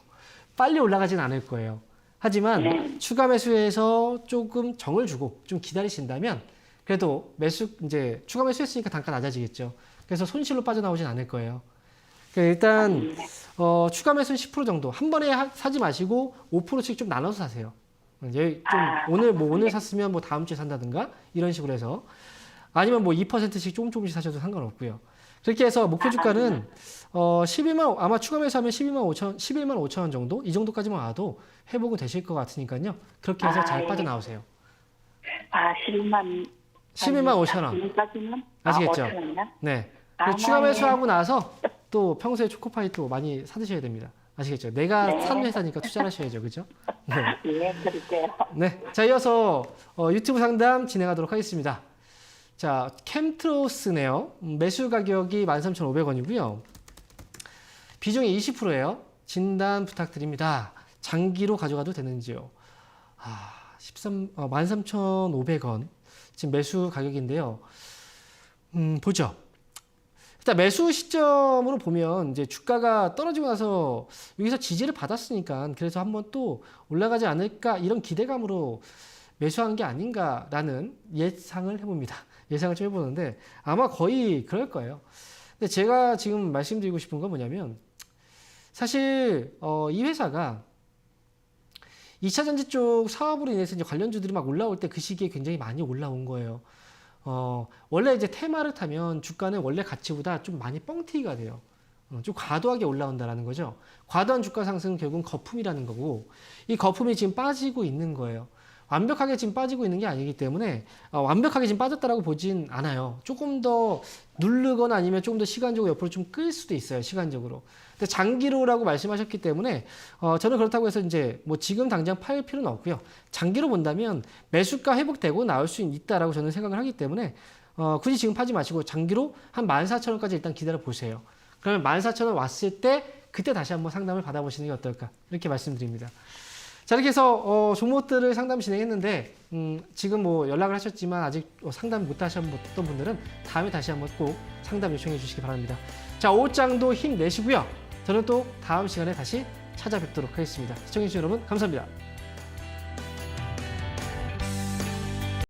빨리 올라가진 않을 거예요. 하지만 네. 추가 매수해서 조금 정을 주고 좀 기다리신다면 그래도 이제 추가 매수했으니까 단가 낮아지겠죠. 그래서 손실로 빠져나오진 않을 거예요. 일단 추가 매수는 10% 정도 한 번에 사지 마시고 5%씩 좀 나눠서 사세요. 이제 좀 오늘 샀으면 뭐 다음 주에 산다든가 이런 식으로 해서 아니면 뭐 2%씩 조금씩 사셔도 상관없고요. 그렇게 해서 목표 주가는 11만 아마 추가 매수하면 11만 5천 원 정도 이 정도까지만 와도 회복은 되실 것 같으니까요. 그렇게 해서 잘 빠져나오세요. 12만 5천 원. 지금까지는? 아시겠죠? 5천 원이요? 네. 아, 추가 네. 매수하고 나서 또 평소에 초코파이 또 많이 사드셔야 됩니다. 아시겠죠? 내가 네. 산 회사니까 투자를 하셔야죠. 그죠? 네. 예, 그럴게요. 네. 자, 이어서 유튜브 상담 진행하도록 하겠습니다. 자, 캠트로스네요. 매수 가격이 13,500원이고요. 비중이 20%예요. 진단 부탁드립니다. 장기로 가져가도 되는지요? 13,500원. 지금 매수 가격인데요. 보죠. 일단 매수 시점으로 보면 이제 주가가 떨어지고 나서 여기서 지지를 받았으니까 그래서 한번 또 올라가지 않을까 이런 기대감으로 매수한 게 아닌가라는 예상을 해봅니다. 예상을 좀 해보는데 아마 거의 그럴 거예요. 근데 제가 지금 말씀드리고 싶은 건 뭐냐면 사실 이 회사가 2차 전지 쪽 사업으로 인해서 이제 관련주들이 막 올라올 때 그 시기에 굉장히 많이 올라온 거예요. 원래 이제 테마를 타면 주가는 원래 가치보다 좀 많이 뻥튀기가 돼요. 좀 과도하게 올라온다라는 거죠. 과도한 주가 상승은 결국은 거품이라는 거고 이 거품이 지금 빠지고 있는 거예요. 완벽하게 지금 빠지고 있는 게 아니기 때문에 완벽하게 지금 빠졌다라고 보진 않아요. 조금 더 누르거나 아니면 조금 더 시간적으로 옆으로 좀 끌 수도 있어요. 시간적으로. 근데 장기로라고 말씀하셨기 때문에 저는 그렇다고 해서 이제 뭐 지금 당장 팔 필요는 없고요. 장기로 본다면 매수가 회복되고 나올 수 있다라고 저는 생각을 하기 때문에 굳이 지금 파지 마시고 장기로 한 14,000원까지 일단 기다려 보세요. 그러면 14,000원 왔을 때 그때 다시 한번 상담을 받아보시는 게 어떨까 이렇게 말씀드립니다. 자, 이렇게 해서 종목들을 상담 진행했는데 지금 뭐 연락을 하셨지만 아직 상담 못 하셨던 분들은 다음에 다시 한번 꼭 상담 요청해 주시기 바랍니다. 자, 오후장도 힘내시고요. 저는 또 다음 시간에 다시 찾아뵙도록 하겠습니다. 시청해주신 여러분 감사합니다.